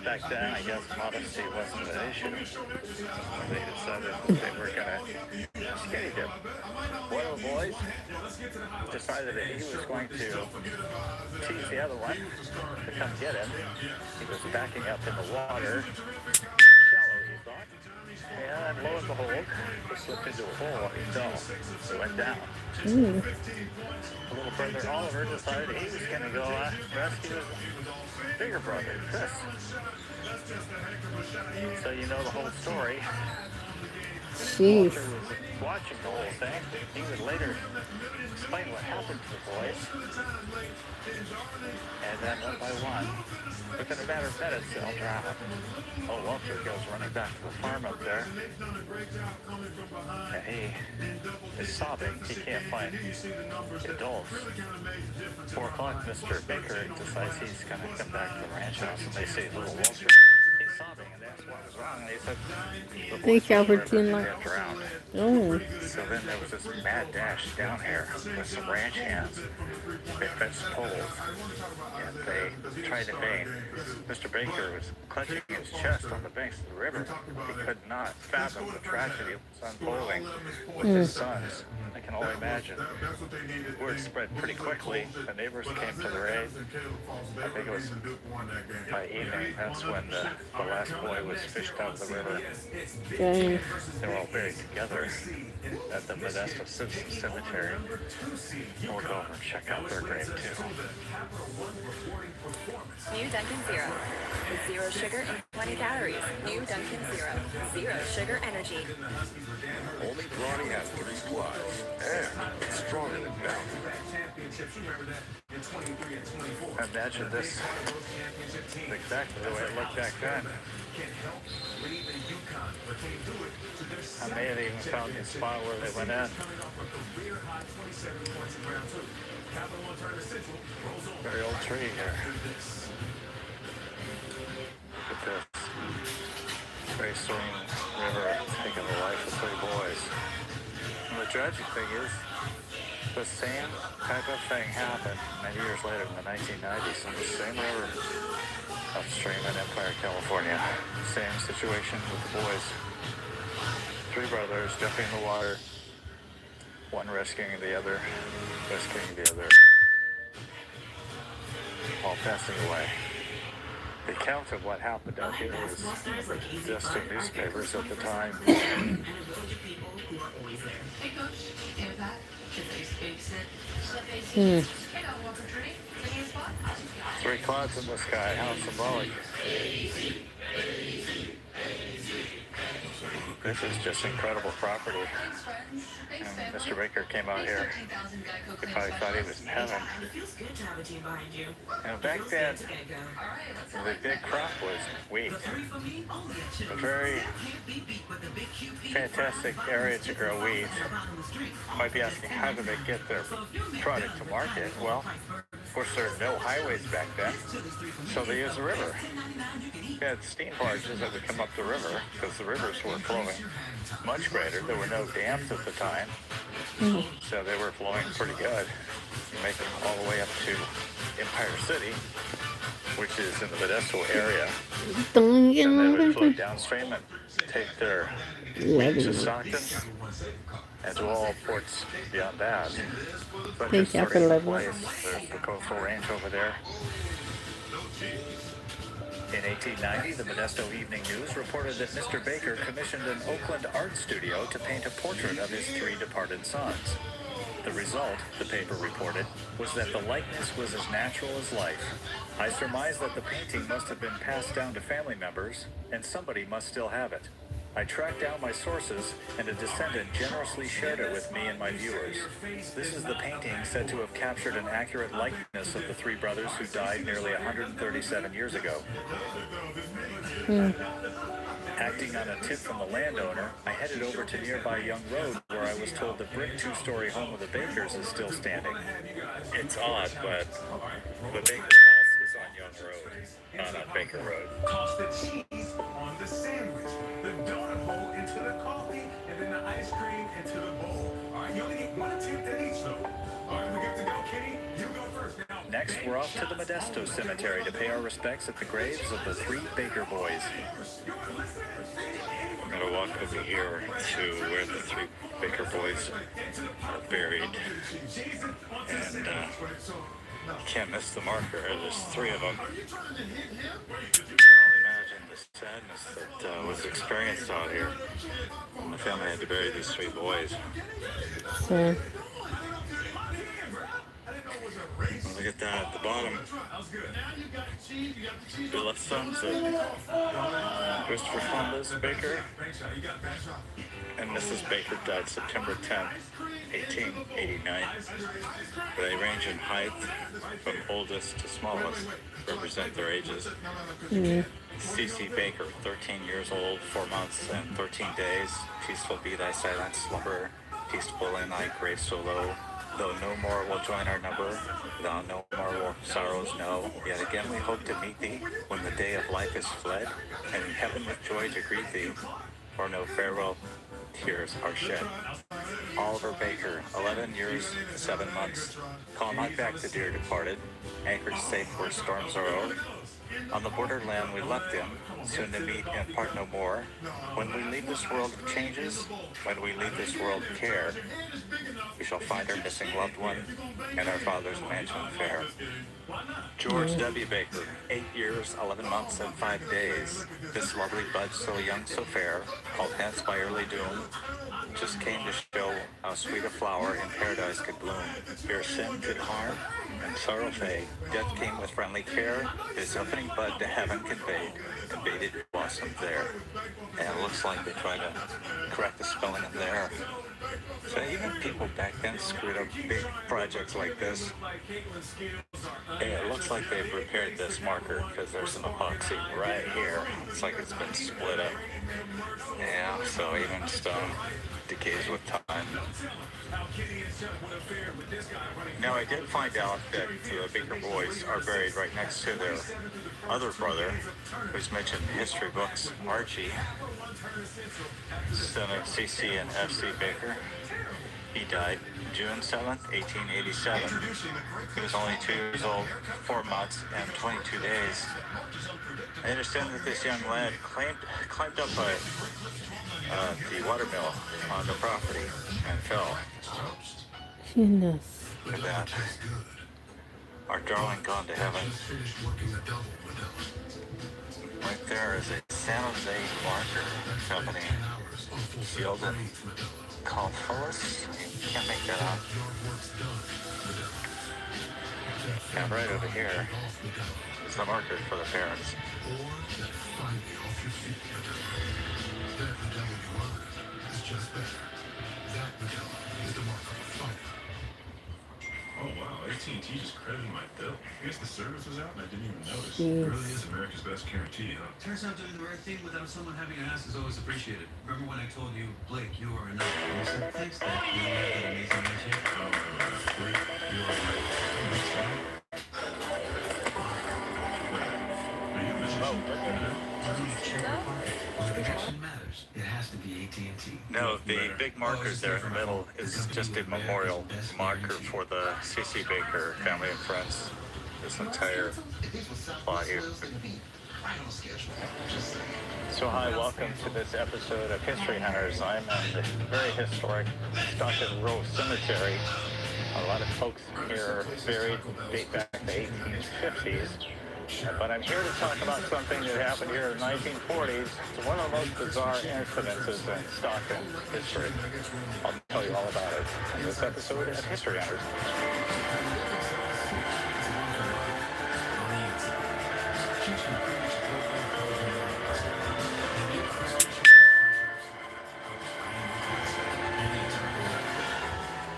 back then, I guess modesty wasn't an issue. They decided that they were gonna skinny dip. One of the boys decided that he was going to tease the other one to come get him. He was backing up in the water, shallow he thought, and lo and behold, he slipped into a hole and he fell. He went down. A little brother Oliver decided he was going to go rescue his bigger brother, Chris. So you know the whole story. Jeez. Walter was watching the whole thing. He would later explain what happened to the boys. And then one by one, within a matter of minutes, they'll drown. Oh, Walter goes running back to the farm up there. And he is sobbing. He can't find adults. 4 o'clock, Mr. Baker decides he's going to come back to the ranch house, and they say, little Walter. He's sobbing, and they asked what was wrong. And he said, the Thank boys y'all in for the river tuning had drowned. Oh. So then there was this mad dash down here with some ranch hands. They fetched poles, and they tried to bait. Mr. Baker was clutching his chest on the banks of the river. He could not fathom the tragedy that was unfolding with his sons. I can only imagine. Word spread pretty quickly. The neighbors came to the aid. I think it was by evening. That's when the last boy was fished out of the river. Dang. They were all buried together at the Modesto Citizen Cemetery. We'll go over and check out their grave too. New Dunkin' Zero. With 0 sugar and 20 calories. New Dunkin' Zero. 0 sugar energy. Only Brawny has 3 squads, and it's stronger than Mountain. Imagine this exactly the way it looked back then. I may have even found the spot where they went in. Very old tree here. Look at this. Very serene river taking the life of 3 boys. And the tragic thing is, the same type of thing happened many years later in the 1990s in the same river upstream in Empire, California. Same situation with the boys. 3 brothers jumping in the water, one rescuing the other, all passing away. The account of what happened out here was just in newspapers at the time. Hmm. 3 clouds in the sky, how symbolic. This is just incredible property. And Mr. Baker came out here. He probably thought he was in heaven. It feels good to have a team behind you. You know, back then, the big crop was wheat. A very fantastic area to grow wheat. Might be asking, how do they get their product to market? Well, of course, there were no highways back then, so they used the river. They had steam barges that would come up the river because the rivers were flowing much greater. There were no dams at the time, so they were flowing pretty good. You make it all the way up to Empire City, which is in the Modesto area. And they would flow downstream and take their wheat to Stockton and to all ports beyond that. But Thank this you sort for of loving place, there's the coastal range over there. In 1890, the Modesto Evening News reported that Mr. Baker commissioned an Oakland art studio to paint a portrait of his 3 departed sons. The result, the paper reported, was that the likeness was as natural as life. I surmise that the painting must have been passed down to family members, and somebody must still have it. I tracked down my sources, and a descendant generously shared it with me and my viewers. This is the painting said to have captured an accurate likeness of the 3 brothers who died nearly 137 years ago. Acting on a tip from the landowner, I headed over to nearby Young Road, where I was told the brick 2-story home of the Bakers is still standing. It's odd, but the Baker house is on Young Road, not on Baker Road. Toss the cheese on the sandwich, the donut hole into the coffee, and then the ice cream into the bowl. All right, you only get 1 attempt at each, though. All right, we got to go, Kenny. You go first now. Next, we're off to the Modesto Cemetery to pay our respects at the graves of the 3 Baker boys. I'm going to walk over here to where the 3 Baker boys are buried. And you can't miss the marker. There's 3 of them. You can only imagine the sadness that was experienced out here when the family had to bury these 3 boys. So, Look at that at the bottom. The left sons of Christopher Columbus Baker and Mrs. Baker died September 10th, 1889. They range in height from oldest to smallest, represent their ages. C.C. Baker, 13 years old, 4 months and 13 days. Peaceful be thy silent slumber, peaceful in thy grave so low. Though no more will join our number, thou no more will sorrows know. Yet again we hope to meet thee, when the day of life is fled, and in heaven with joy to greet thee, for no farewell tears are shed. Oliver Baker, 11 years, 7 months. Call not back the dear departed, anchored safe where storms are o'er. On the borderland we left him, soon to meet and part no more. When we leave this world of changes, when we leave this world of care, we shall find our missing loved one and our father's mansion fair. George W. Baker, 8 years, 11 months, and 5 days. This lovely bud, so young, so fair, called hence by early doom, just came to show how sweet a flower in paradise could bloom. Ere sin could harm and sorrow fade, death came with friendly care, his opening bud to heaven conveyed, the baited blossom there. And it looks like they tried to correct the spelling in there. So even people back then screwed up big projects like this. And it looks like they've repaired this marker because there's some epoxy right here. It's like it's been split up. Yeah, so even stone decays with time. Now I did find out that the Baker boys are buried right next to their other brother, who's mentioned in history books, Archie, son of C.C. and F.C. Baker. He died June 7th, 1887. He was only 2 years old, 4 months, and 22 days. I understand that this young lad climbed up the watermill on the property and fell. goodness. Look at that. Our darling gone to heaven. Right there is a San Jose marker company. Sheldon Calfullus. You can't make that up. And right over here is the marker for the parents. services out and I didn't even notice. Jeez. It really is America's best guarantee, huh? Turns out doing the right thing without someone having to ask is always appreciated. Remember when I told you, Blake, you are enough? And you said, thanks, Dad. You have that amazing handshake. Blake, you are right. Next time. Wait, are you a musician? When connection matters, it has to be AT&T. No, the big markers there in the middle is just a memorial marker for the C.C. Baker family and friends. This entire plot here. So hi, welcome to this episode of History Hunters. I'm at the very historic Stockton Row Cemetery. A lot of folks here are buried, date back to the 1850s. But I'm here to talk about something that happened here in the 1940s. It's one of the most bizarre incidences in Stockton history. I'll tell you all about it in this episode of History Hunters.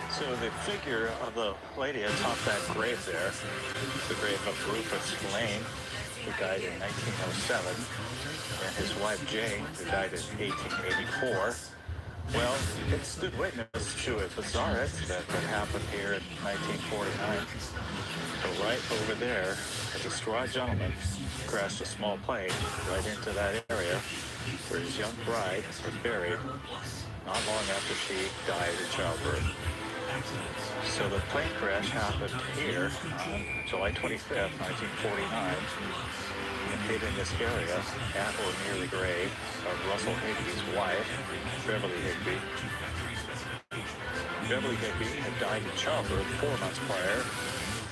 So the figure of the lady atop that grave there, the grave of Rufus Lane, who died in 1907, and his wife Jane, who died in 1884. Well, it stood witness to a bizarre incident that happened here in 1949. So right over there, a distraught gentleman crashed a small plane right into that area where his young bride was buried not long after she died in childbirth. So the plane crash happened here on July 25th, 1949, and hit in this area at or near the grave of Russell Higby's wife, Beverly Higby. Beverly Higby had died in childbirth 4 months prior,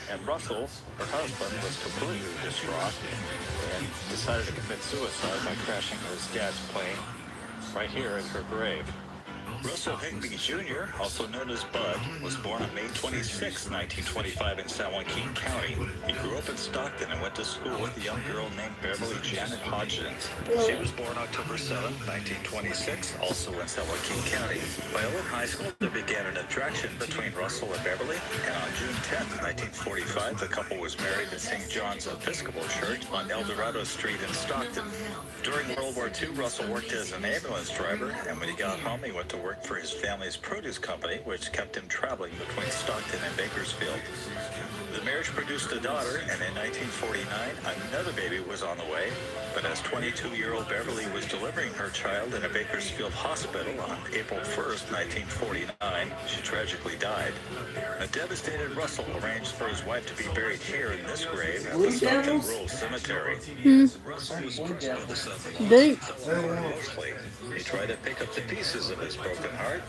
and Russell, her husband, was completely distraught and decided to commit suicide by crashing his dad's plane right here in her grave. Russell Higby Jr., also known as Bud, was born on May 26, 1925 in San Joaquin County. He grew up in Stockton and went to school with a young girl named Beverly Janet Hodgins. She was born October 7, 1926, also in San Joaquin County. While in high school, there began an attraction between Russell and Beverly, and on June 10, 1945, the couple was married at St. John's Episcopal Church on El Dorado Street in Stockton. During World War II, Russell worked as an ambulance driver, and when he got home, he went to work for his family's produce company, which kept him traveling between Stockton and Bakersfield. The marriage produced a daughter, and in 1949, another baby was on the way. But as 22-year-old Beverly was delivering her child in a Bakersfield hospital on April 1st, 1949, she tragically died. A devastated Russell arranged for his wife to be buried here in this grave at the Stockton Rural Cemetery. Russell was crushed by the sudden loss. He tried to pick up the pieces of his broken heart.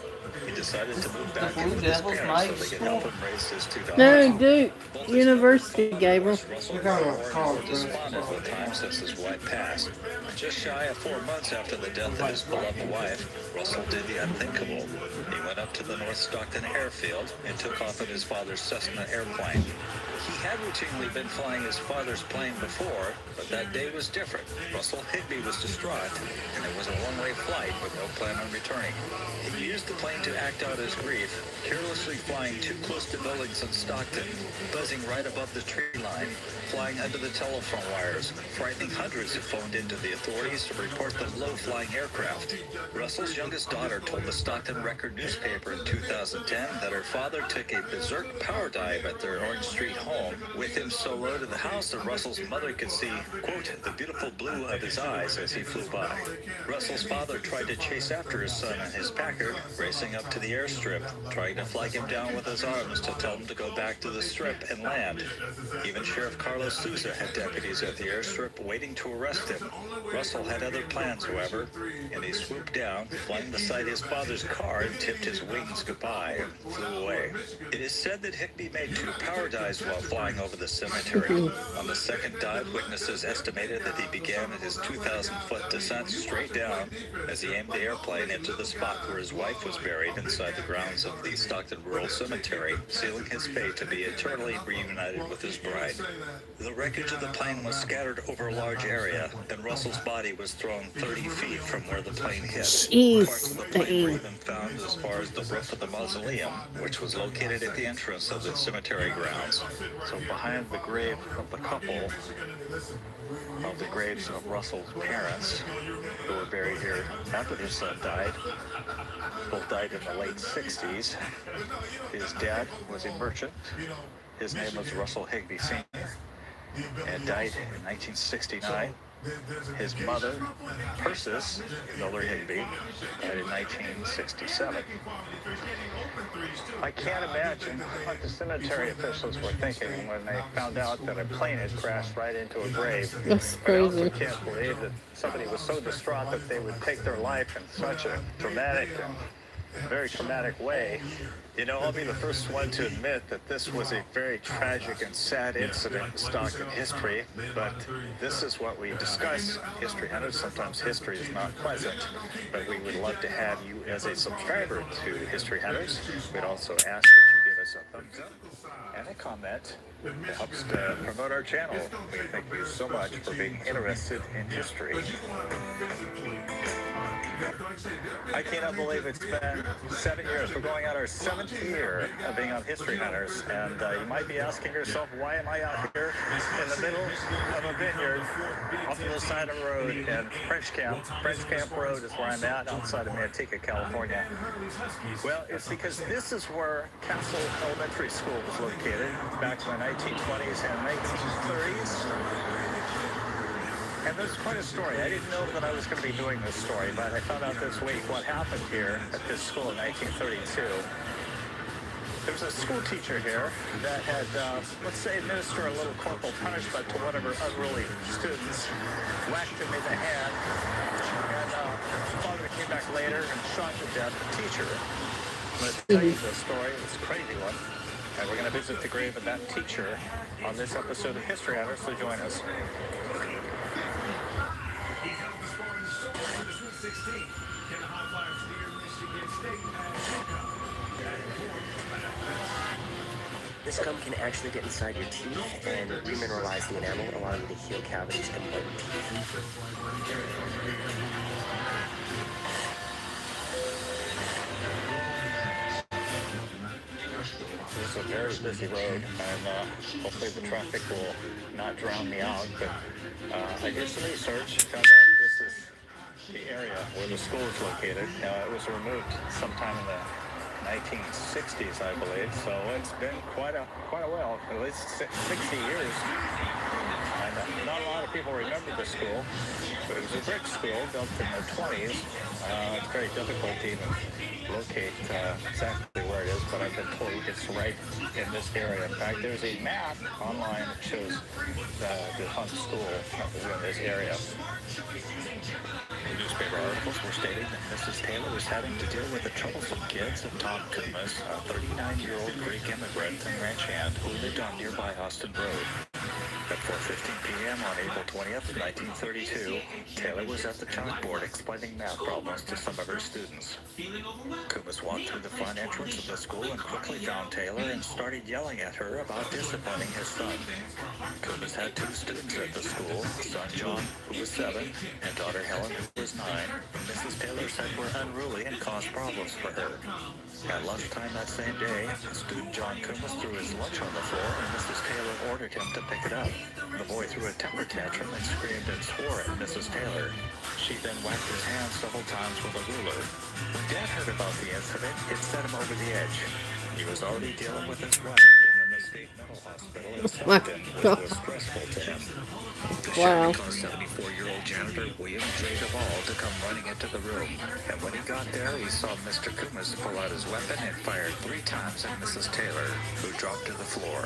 He decided to move back in with his parents so they could help him raise his two daughters. No, Duke University, Gabriel. Russell was more despondent with time since his wife passed. Just shy of 4 months after the death of his beloved wife, Russell did the unthinkable. He went up to the North Stockton airfield and took off in his father's Cessna airplane. He had routinely been flying his father's plane before, but that day was different. Russell Higby was distraught, and it was a one-way flight with no plan on returning. He used the plane to act out his grief, carelessly flying too close to buildings in Stockton, buzzing right above the tree line, flying under the telephone wires, frightening hundreds who phoned into the authorities to report the low-flying aircraft. Russell's youngest daughter told the Stockton Record newspaper in 2010 that her father took a berserk power dive at their Orange Street home, with him so low to the house that Russell's mother could see, quote, the beautiful blue of his eyes as he flew by. Russell's father tried to chase after his son in his Packard, racing up to the airstrip, trying to flag him down with his arms to tell him to go back to the strip and land. Even Sheriff Carlos Souza had deputies at the airstrip waiting to arrest him. Russell had other plans, however, and he swooped down, flung beside his father's car, and tipped his wings goodbye and flew away. It is said that Higby made 2 power dives while flying over the cemetery. On the second dive, witnesses estimated that he began his 2,000-foot descent straight down as he aimed the airplane into the spot where his wife was buried inside the grounds of the Stockton Rural Cemetery, sealing his fate to be eternally reunited with his bride. The wreckage of the plane was scattered over a large area, and Russell's body was thrown 30 feet from where the plane hit. Parts of the plane were even found as far as the roof of the mausoleum, which was located at the entrance of the cemetery grounds. So behind the grave of the couple, of the graves of Russell's parents, who were buried here after their son died, both died in the late 60s. His dad was a merchant. His name was Russell Higby Sr. and died in 1969. His mother, Persis Miller Higby, died in 1967. I can't imagine what the cemetery officials were thinking when they found out that a plane had crashed right into a grave. That's I also crazy. can't believe that somebody was so distraught that they would take their life in such a dramatic and very traumatic way. You know, I'll be the first one to admit that this was a very tragic and sad incident in Stockton history, but this is what we discuss, history hunters. Sometimes history is not pleasant, but we would love to have you as a subscriber to History Hunters. We'd also ask that you give us a thumbs up and a comment. It helps to promote our channel. We thank you so much for being interested in history. I cannot believe it's been 7 years. We're going on our 7th year of being on History Hunters, and you might be asking yourself, why am I out here in the middle of a vineyard off to the side of the road in French Camp? French Camp Road is where I'm at, outside of Manteca, California. Well, it's because this is where Castle Elementary School was located back in the 1920s and 1930s. And there's quite a story. I didn't know that I was going to be doing this story, but I found out this week what happened here at this school in 1932. There was a school teacher here that had, let's say, administered a little corporal punishment to one of her unruly students, whacked him in the hand, and the father came back later and shot to death the teacher. I'm going to tell you the story. It's a crazy one. And we're going to visit the grave of that teacher on this episode of History Hunters, so join us. This gum can actually get inside your teeth and remineralize the enamel, allowing you to heal cavities and whiten teeth. This is a very busy road, and hopefully the traffic will not drown me out, but I did some research, found out this is the area where the school is located. It was removed sometime in the 1960s, I believe, so it's been quite a while, at least 60 years. And not a lot of people remember the school, but it was a brick school built in the 20s. It's very difficult to even locate exactly where it is, but I've been told it's right in this area. In fact, there's a map online that shows the defunct school that was in this area. Newspaper articles were stating that Mrs. Taylor was having to deal with the troublesome kids of Tom Kumas, a 39-year-old Greek immigrant and ranch hand who lived on nearby Austin Road. At 4:15 p.m. on April 20th, 1932, Taylor was at the chalkboard explaining math problems to some of her students. Kumas walked through the front entrance of the school and quickly found Taylor and started yelling at her about disciplining his son. Kumas had 2 students at the school, son John, who was 7, and daughter Helen, who was 9. Mrs. Taylor said were unruly and caused problems for her. At lunchtime that same day, student John Kumas threw his lunch on the floor and Mrs. Taylor ordered him to pick it up. The boy threw a temper tantrum and screamed and swore at Mrs. Taylor. She then whacked his hand several times with a ruler. When Dad heard about the incident, it set him over the edge. He was already dealing with his wife in the state mental hospital in Stockton, which was stressful to him. The sheriff caused 74-year-old janitor William J. Duvall to come running into the room, and when he got there, he saw Mr. Kumas pull out his weapon and fired 3 times at Mrs. Taylor, who dropped to the floor.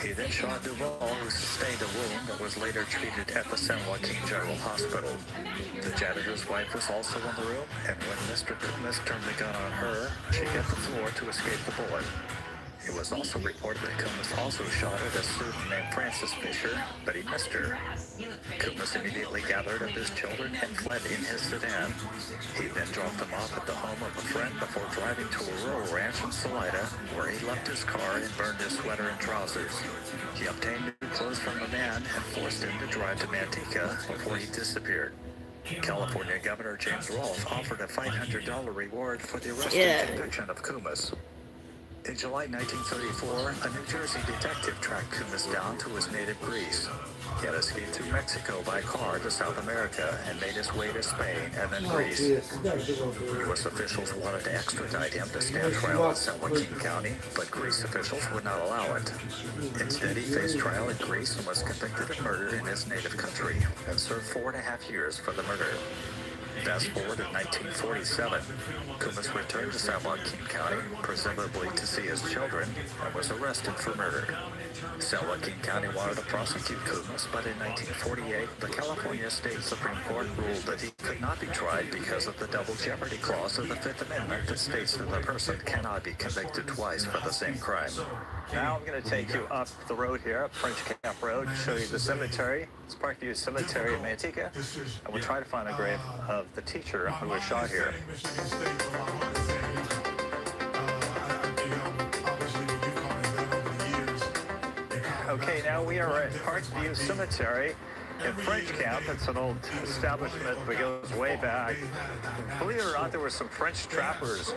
He then shot Duvall, who sustained a wound that was later treated at the San Joaquin General Hospital. The janitor's wife was also in the room, and when Mr. Kumas turned the gun on her, she hit the floor to escape the bullet. It was also reported that Kumas also shot at a student named Frances Fisher, but he missed her. Kumas immediately gathered up his children and fled in his sedan. He then dropped them off at the home of a friend before driving to a rural ranch in Salida, where he left his car and burned his sweater and trousers. He obtained new clothes from the man and forced him to drive to Manteca before he disappeared. California Governor James Rolfe offered a $500 reward for the arrest and conviction of Kumas. In July 1934, a New Jersey detective tracked Kumis down to his native Greece. He had escaped through Mexico by car to South America and made his way to Spain and then Greece. U.S. officials wanted to extradite him to stand trial in San Joaquin County, but Greece officials would not allow it. Instead, he faced trial in Greece and was convicted of murder in his native country and served 4.5 years for the murder. Fast forward to 1947, Kumis returned to San Joaquin County, presumably to see his children, and was arrested for murder. San Joaquin County wanted to prosecute Kumis, but in 1948, the California State Supreme Court ruled that he could not be tried because of the double jeopardy clause of the Fifth Amendment that states that a person cannot be convicted twice for the same crime. Now I'm going to take you up the road here, up French Camp Road, show you the cemetery. It's Parkview Cemetery in Manteca, and we'll try to find the grave of the teacher who was shot here. Okay, now we are at Parkview Cemetery in French Camp. It's an old establishment that goes way back. Believe it or not, there were some French trappers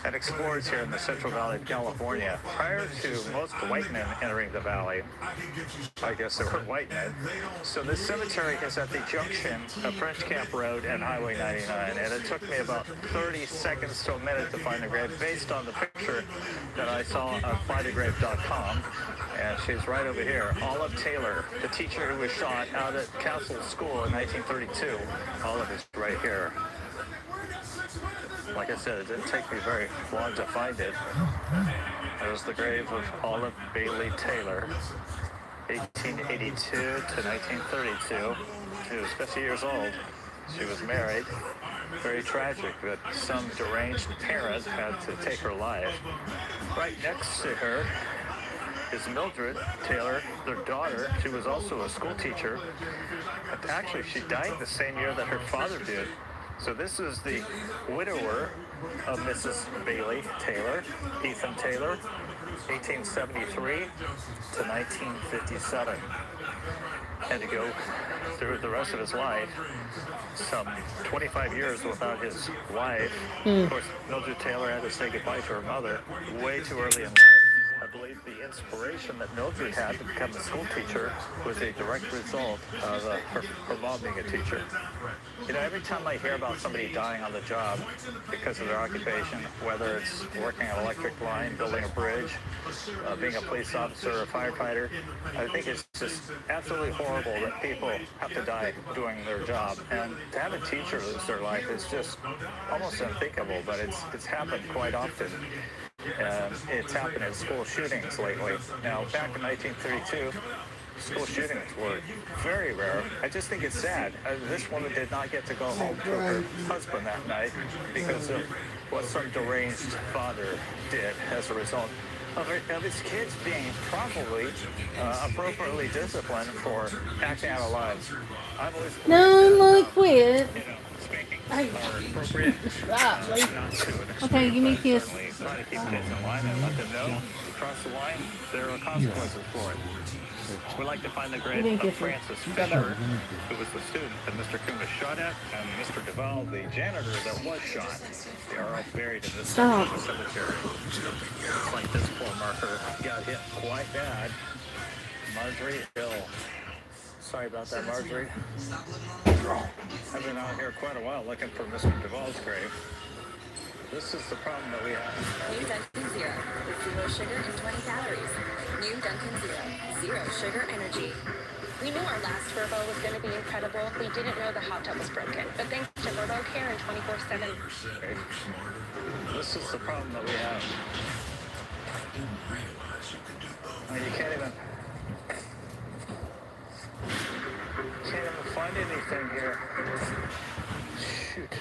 and explorers here in the Central Valley of California prior to most white men entering the valley. I guess they were white men. So this cemetery is at the junction of French Camp Road and Highway 99, and it took me about 30 seconds to a minute to find the grave based on the picture that I saw on findthegrave.com. And she's right over here. Olive Taylor, the teacher who was shot out at Castle School in 1932. Olive is right here. Like I said, it didn't take me very long to find it. There's the grave of Olive Bailey Taylor, 1882 to 1932. She was 50 years old. She was married. Very tragic that some deranged parent had to take her life. Right next to her is Mildred Taylor, their daughter. She was also a school teacher. But actually, she died the same year that her father did. So this is the widower of Mrs. Bailey Taylor, Ethan Taylor, 1873 to 1957. Had to go through the rest of his life, some 25 years without his wife. Of course, Mildred Taylor had to say goodbye to her mother way too early in life. I believe the inspiration that Mildred had to become a school teacher was a direct result of her mom being a teacher. You know, every time I hear about somebody dying on the job because of their occupation, whether it's working on an electric line, building a bridge, being a police officer or a firefighter, I think it's just absolutely horrible that people have to die doing their job. And to have a teacher lose their life is just almost unthinkable, but it's happened quite often. And it's happened in school shootings lately. Now, back in 1932, school shootings were very rare. I just think it's sad. This woman did not get to go home to her husband that night because of what some deranged father did as a result of his kids being probably appropriately disciplined for acting out of line. I've always No, I'm gonna quit. Hey. Appropriate. Okay, give me a kiss. Try to keep kids in line and let them know cross the line, there are consequences for it. We'd like to find the grave of Francis Fisher, who was the student that Mr. Kumis shot at, and Mr. Duvall, the janitor that was shot. They are all buried in this cemetery. Looks like this poor marker got hit quite bad. Marjorie Hill. Sorry about that, Marjorie. I've been out here quite a while looking for Mr. Duvall's grave. This is the problem that we have. New Dunkin' Zero, with 0 sugar and 20 calories. New Dunkin' Zero, 0 sugar energy. We knew our last Verbo was going to be incredible. We didn't know the hot tub was broken. But thanks to Verbo Care and 24/7. This is the problem that we have. I mean, you can't even find anything here. Shoot.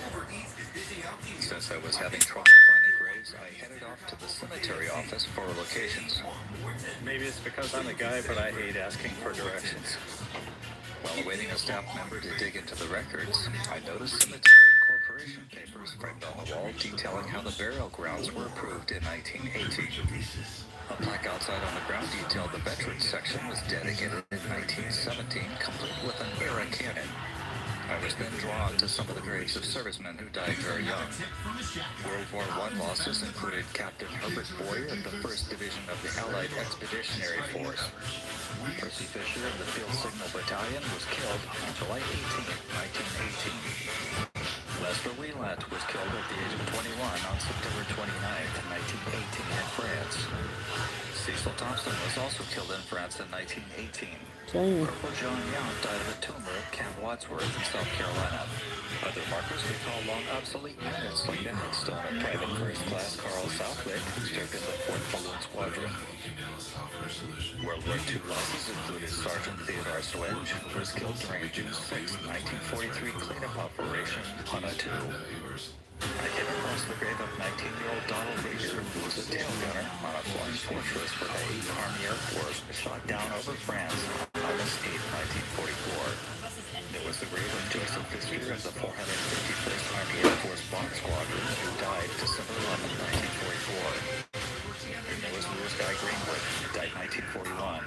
Since I was having trouble finding graves, I headed off to the cemetery office for locations. Maybe it's because I'm a guy, but I hate asking for directions. While awaiting a staff member to dig into the records, I noticed cemetery incorporation papers framed on the wall detailing how the burial grounds were approved in 1918. A plaque outside on the ground detailed the veterans section was dedicated in 1917, complete with an era cannon. I was then drawn on to some of the graves of servicemen who died very young. World War I losses included Captain Herbert Boyer of the 1st Division of the Allied Expeditionary Force. Percy Fisher of the Field Signal Battalion was killed on July 18, 1918. Lester Wieland was killed at the age of 21 on September 29, 1918 in France. Cecil Thompson was also killed in France in 1918. Corporal John Young died of a tumor at Camp Wadsworth in South Carolina. Other markers recall long obsolete units like the headstone of Private First Class Carl Southwick, who served in the 4th Balloon Squadron. World War II losses included Sergeant Theodore Swedge, who was killed during a June 6, 1943 cleanup operation on a 2. I came across the grave of 19-year-old Donald Rieger, who was a tail gunner on a Florence fortress for the 8th Army Air Force, shot down over France on August 8, 1944. There was the grave of Joseph Pfister of the 451st Army Air Force Bomb Squadron, who died December 11, 1944. And there was Louis Guy Greenwood, who died 1941.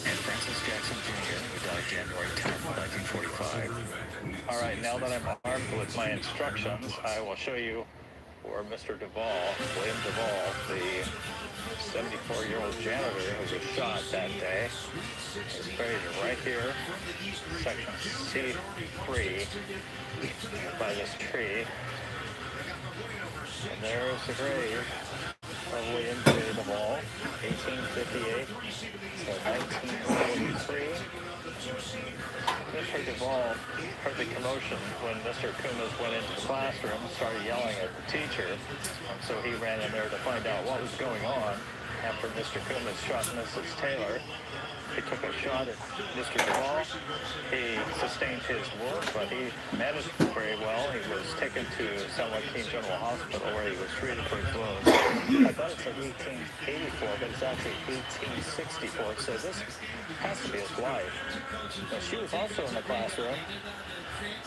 And Francis Jackson Jr., who died January 10, 1945. All right, now that I'm armed with my instructions, I will show you where Mr. Duvall, William Duvall, the 74-year-old janitor who was shot that day, is buried right here, section C3, by this tree. And there's the grave of William J. Duvall, 1858 to 1943. Mr. Duvall heard the commotion when Mr. Kumas went into the classroom and started yelling at the teacher, and so he ran in there to find out what was going on. After Mr. Kumas shot Mrs. Taylor, he took a shot at Mr. Duvall. He sustained his wound, but he managed very well. He was taken to San Joaquin General Hospital where he was treated for his wounds. I thought it said 1884, but it's actually 1864, so this has to be his wife. But she was also in the classroom,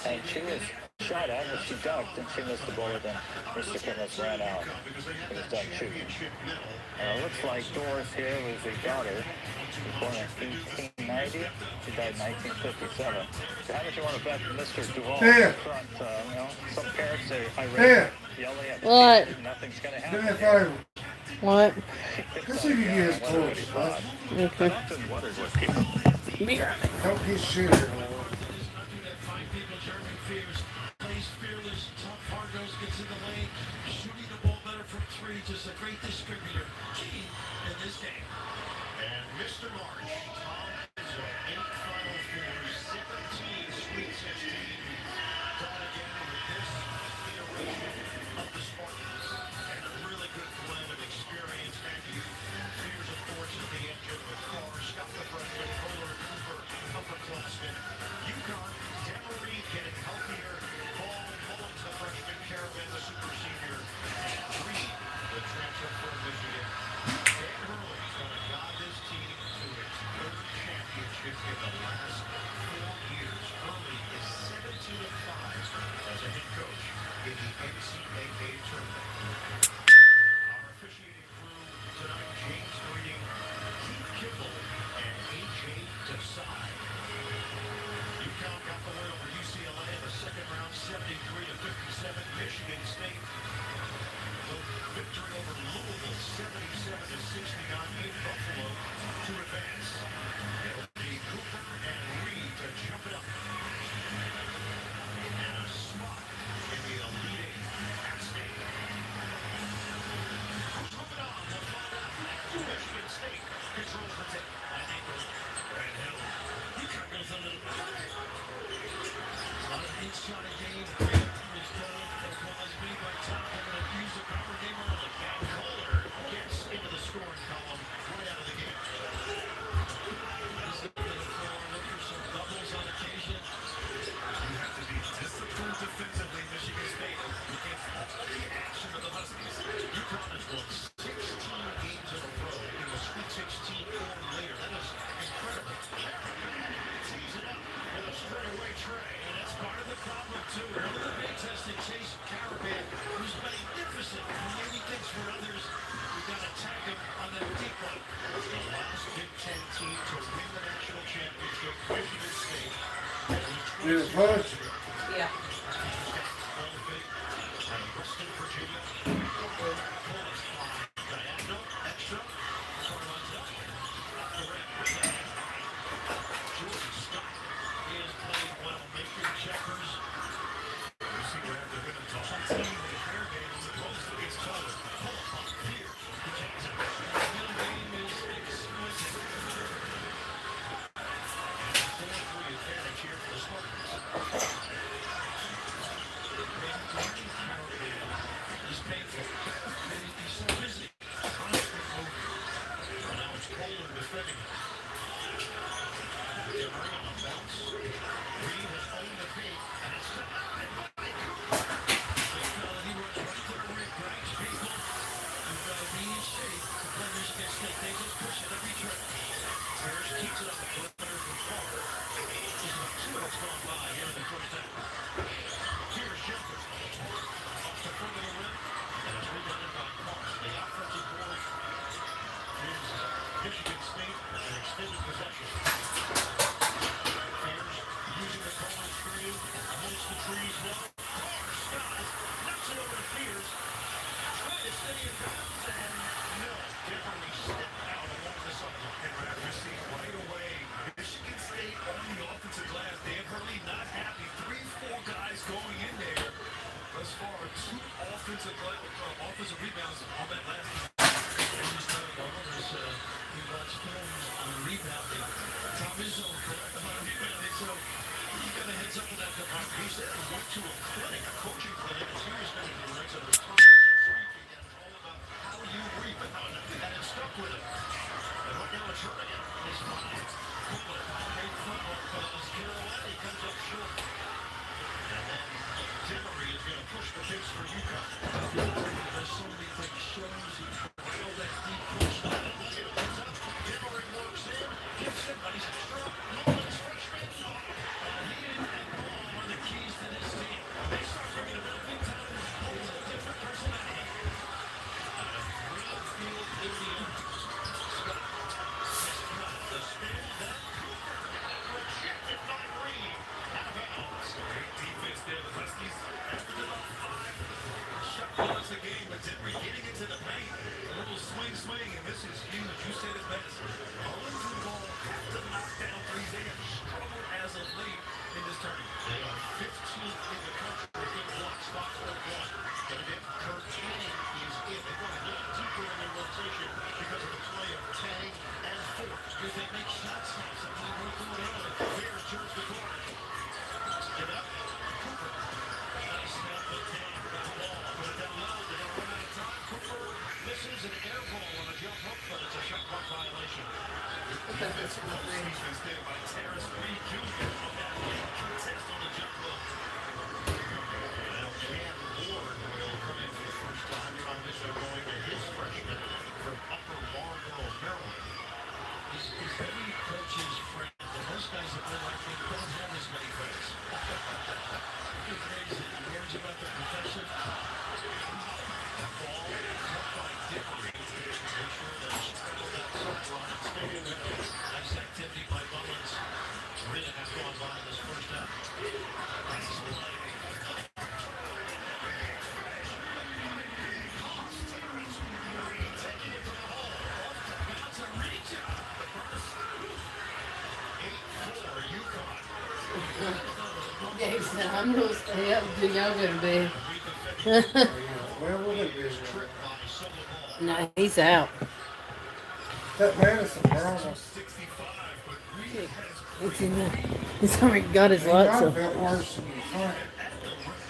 and she was shot at, but she ducked, and she missed the bullet, and Mr. Kumas ran out. He was done shooting. It looks like Doris here was the daughter. She was born in 1890. She died in 1957. So how much you want to bet Mr. Duvall in front? Some parents say, I read yelling at the teacher, nothing's going to happen. What? Let's see if you can get his clothes, bud. Okay. I often wondered what people... Don't get shit here. Plays fearless, top hard nose gets in the lane, shooting the ball better from 3, just a great distributor. Key in this game. And Mr. Marsh, Tom Izzo, 8 Final Fours, 17 Sweet 16. Done again with this iteration of the Spartans. And a really good blend of experience and youth. Fears, of course, at the engine with Carr, Scott the freshman, Kohler, Cooper, upperclassmen. UConn, Denver Reed getting healthier. Mullins, the freshman, Caravan, the super senior, and Reed, the transfer from Michigan. Dan Hurley's going to guide this team to its 3rd championship in the last 4 years. Hurley is 17-5 as a head coach in the NCAA tournament. Our officiating crew tonight, James Breeding, Keith Kimball, and A.J. Desai. UConn got the win over UCLA in the second round, 73-57. Michigan State, the victory over Louisville, 77-69 in Buffalo to advance. It'll be Cooper and Reed to jump it up. And a spot in the Elite Eight at stake. Who's moving on? We'll find out. Michigan State controls the tip. I think Van Hill. UConn goes under the inside a game, great is done, as well as made by Tom. They're going to use the proper game early. And Kohler gets into the scoring column right out of the game. He's looking to the floor, look for some doubles on occasion. You have to be disciplined defensively, Michigan State. Against all the action of the Huskies. UConn has won 16 games in a row in the Sweet 16 or later. That is incredible. Tees it up with a straightaway tray. Part of the problem, too. One of the big testing, Chase Caravan, who's magnificent. Creating things for others. We've got to tag him on that deep one. The last Big Ten team to win the national championship, Michigan State. Here's Buzz. Yeah. Preston, Virginia. Diagonal, extra. Jordan Scott is playing well, making checkers. You see where they're going to toss a team in the fair game as opposed to gets taller. Pull up here. The Kings out. The middle game is exquisite. And a 4-3 advantage here for the Spartans. He's painful. He's so busy. Constant movement. And now it's Holden defending. Demery on the bounce. Reed has owned the paint. And it's denied by Cooper. He runs right there where it grabs people. You've got to be in shape to play Michigan State. They just push it every trip. Harris keeps it on the perimeter from far. There's about 2 minutes gone by here in the first half. Here's Shepherd. Off the front of the rim. And it's rebounded by Parks. The offensive board gives Michigan State an extended possession. Fears using the corner screen. Holds the trees low. Parks got it. Knocks it over to Fears. Trying to stay in bounds. And no. Definitely stepped out along the sideline. And as you see right away, Michigan State on the offensive glass. Dan Hurley not happy. 3-4 guys going in there. Thus far, 2 offensive rebounds on that last game. He watched films on rebounding. Tom Izzo correct on rebounding, so you got a heads up for that department. He said he went to a clinic, a coaching clinic, a serious medical clinic, so Tom Izzo speaking, and it's all about how you rebound, and it stuck with him. And right now it's Hurley. It's 5. Bullet, great footwork, Carolina, he comes up short. And then Demery is going to push the pace for UConn. There's so many things. Shows he trailed that deep push. Demery works in. Gets it, but he's struck. Nolan's freshman. He and Ball are the keys to this team. They start bringing him in big time. It's a different personality. Greenfield, Indiana. Scott. The spin. Then Cooper. Rejected by Reed. Out of bounds. Great defense there. The Huskies after the 5. Shot once a game, but Demery getting into the paint. A little swing, and this is huge. You said it best. Owens and Ball have to knock down threes. They have struggled as of late in this tournament. They are 15th in the country in blocks, 5.1. But again, Kurt Tanning is in. They're going a little deeper in their rotation because of the play of Tang and Ford. If they make shots, something worth going on. Bears turns the corner. Get up. Cooper. Nice snap, but Tang got the ball. Put it down low. They're going to run out of time. Cooper misses an air ball on a jump hook, but it's a shot clock violation. Defense there by Terrence Reed Jr. on that late contest on the jump hook. Now Cam Ward will come in for the first time. Tom Izzo going to his freshman from Upper Marlboro, Maryland. He's every coach's friend. And most guys that play like me don't have as many friends. It's crazy. He worries about the profession. Ball cut by Demery. Make sure that it's traveled outside line. Stay in there. Nice activity by Mullins. 3.5 gone by in this first half. Nice play. Taking it from the hole. Bounce and reach out. The first. 8-4 UConn. Gabe said, I'm going to stay up until y'all go to bed. Well, we're gonna be Tripped by Solo Ball. No, he's out. that Madison Brown. 65, but Reed has It's in there. He's already got his He might lights have up. felt worse than you think.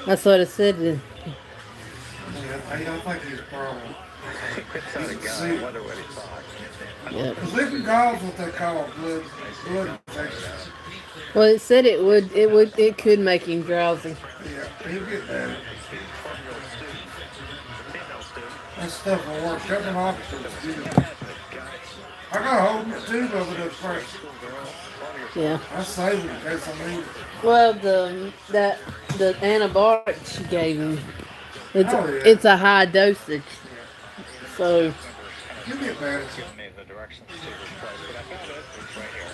That's what I said. I don't think he's a problem. He picks out a gun. I wonder what he thought. Yeah. Liquid gall's what they call blood infection. Well, it said it could make him drowsy. Yeah, he'll get better. 12-year-old student, female student, That stuff will work. Jumping off is good. I got a whole tube of it up first. Yeah. I saved it in case I need it. Well, the antibiotic she gave him, yeah. it's a high dosage. So You get better. giving me the directions to this place, but I found it. It's right here.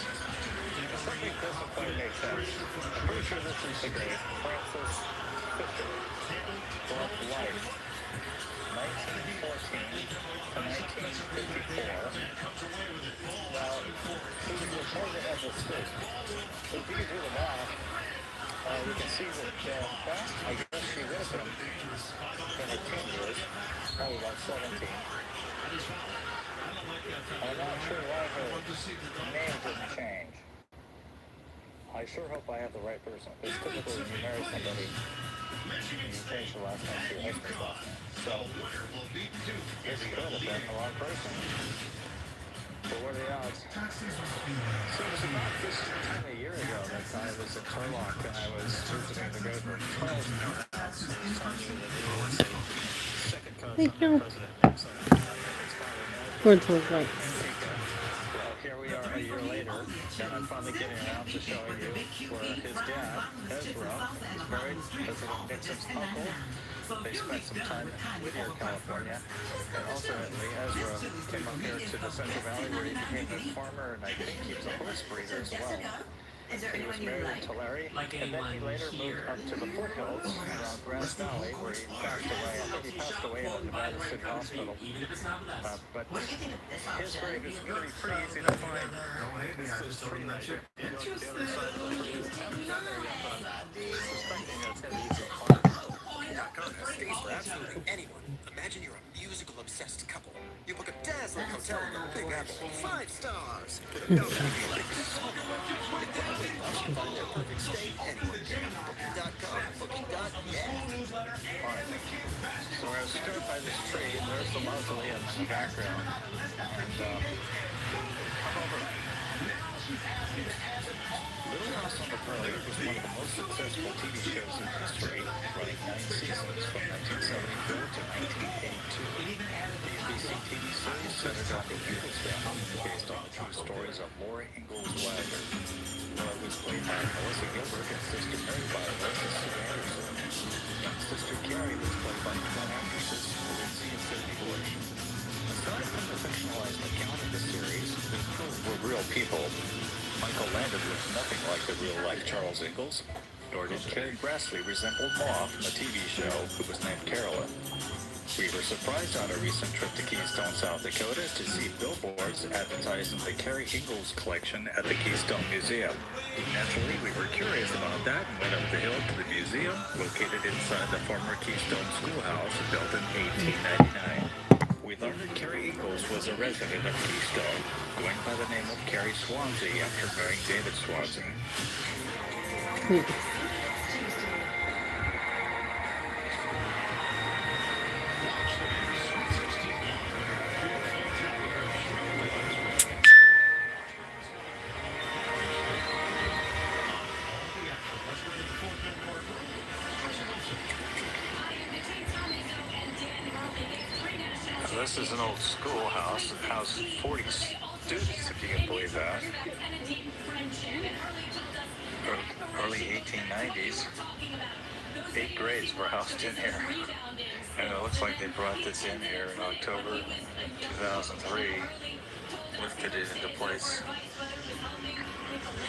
Something doesn't quite make sense. I'm pretty sure this is the great Francis Fisher, Life. more than ever state. But if you can do the math, you can see that back, I guess she would have been in her teen years, probably about 17. I'm not sure why her name didn't change. I sure hope I have the right person, because typically when you marry somebody, you change the last name to your husband's last name. So, this could have been the wrong person. But what are the odds? So it was about this time a year ago that I was in Turlock and I was visiting the Governor Charles house. He was telling me that he was a second cousin of President Nixon. Words look like. Well, here we are a year later, and I'm finally getting around to showing you where his dad, Ezra, is married President Nixon's uncle. They spent some time in Whittier, California, and ultimately Ezra came up here to the Central Valley where he became a farmer, and I think he was a horse breeder as well. He was married to Larry, and then he later moved up to the foothills around Grass Valley, where he passed away. I think he passed away in the Nevada City Hospital. But his grave is going to be pretty easy to find. This is pretty much it. The other side of the tree. I haven't done there yet, but I'm suspecting that it's going to be easy to find. Stays for absolutely anyone. Imagine you're a musical-obsessed couple. You book a dazzling hotel in the Big Apple, 5 stars. No, find your perfect stay anywhere. Booking.com, booking.yeah. So I was stood by this tree, and there's the mausoleum in the background. And come over. Little House on the Prairie was one of the most successful TV shows in history, running 9 seasons from 1974 to 1982. The NBC TV series centered on the Ingalls family, based on the true stories of Laura Ingalls Wilder. Laura was played by Melissa Gilbert and Sister Mary by Melissa Sue Anderson. Young Sister Carrie was played by twin actresses Lindsay and Sydney Bush. Aside from the fictionalized account of the series, the crew were real people. Michael Landon looked nothing like the real-life Charles Ingalls, nor did Carrie Grassley resemble Ma from the TV show, who was named Carolyn. We were surprised on a recent trip to Keystone, South Dakota, to see billboards advertising the Carrie Ingalls collection at the Keystone Museum. Naturally, we were curious about that and went up the hill to the museum, located inside the former Keystone Schoolhouse, built in 1899. We learned that Carrie Ingalls was a resident of Keystone, going by the name of Carrie Swansea after marrying David Swansea. This is an old schoolhouse. It housed 40 students, if you can believe that. Early 1890s. 8 grades were housed in here. And it looks like they brought this in here in October 2003. Lifted it into place.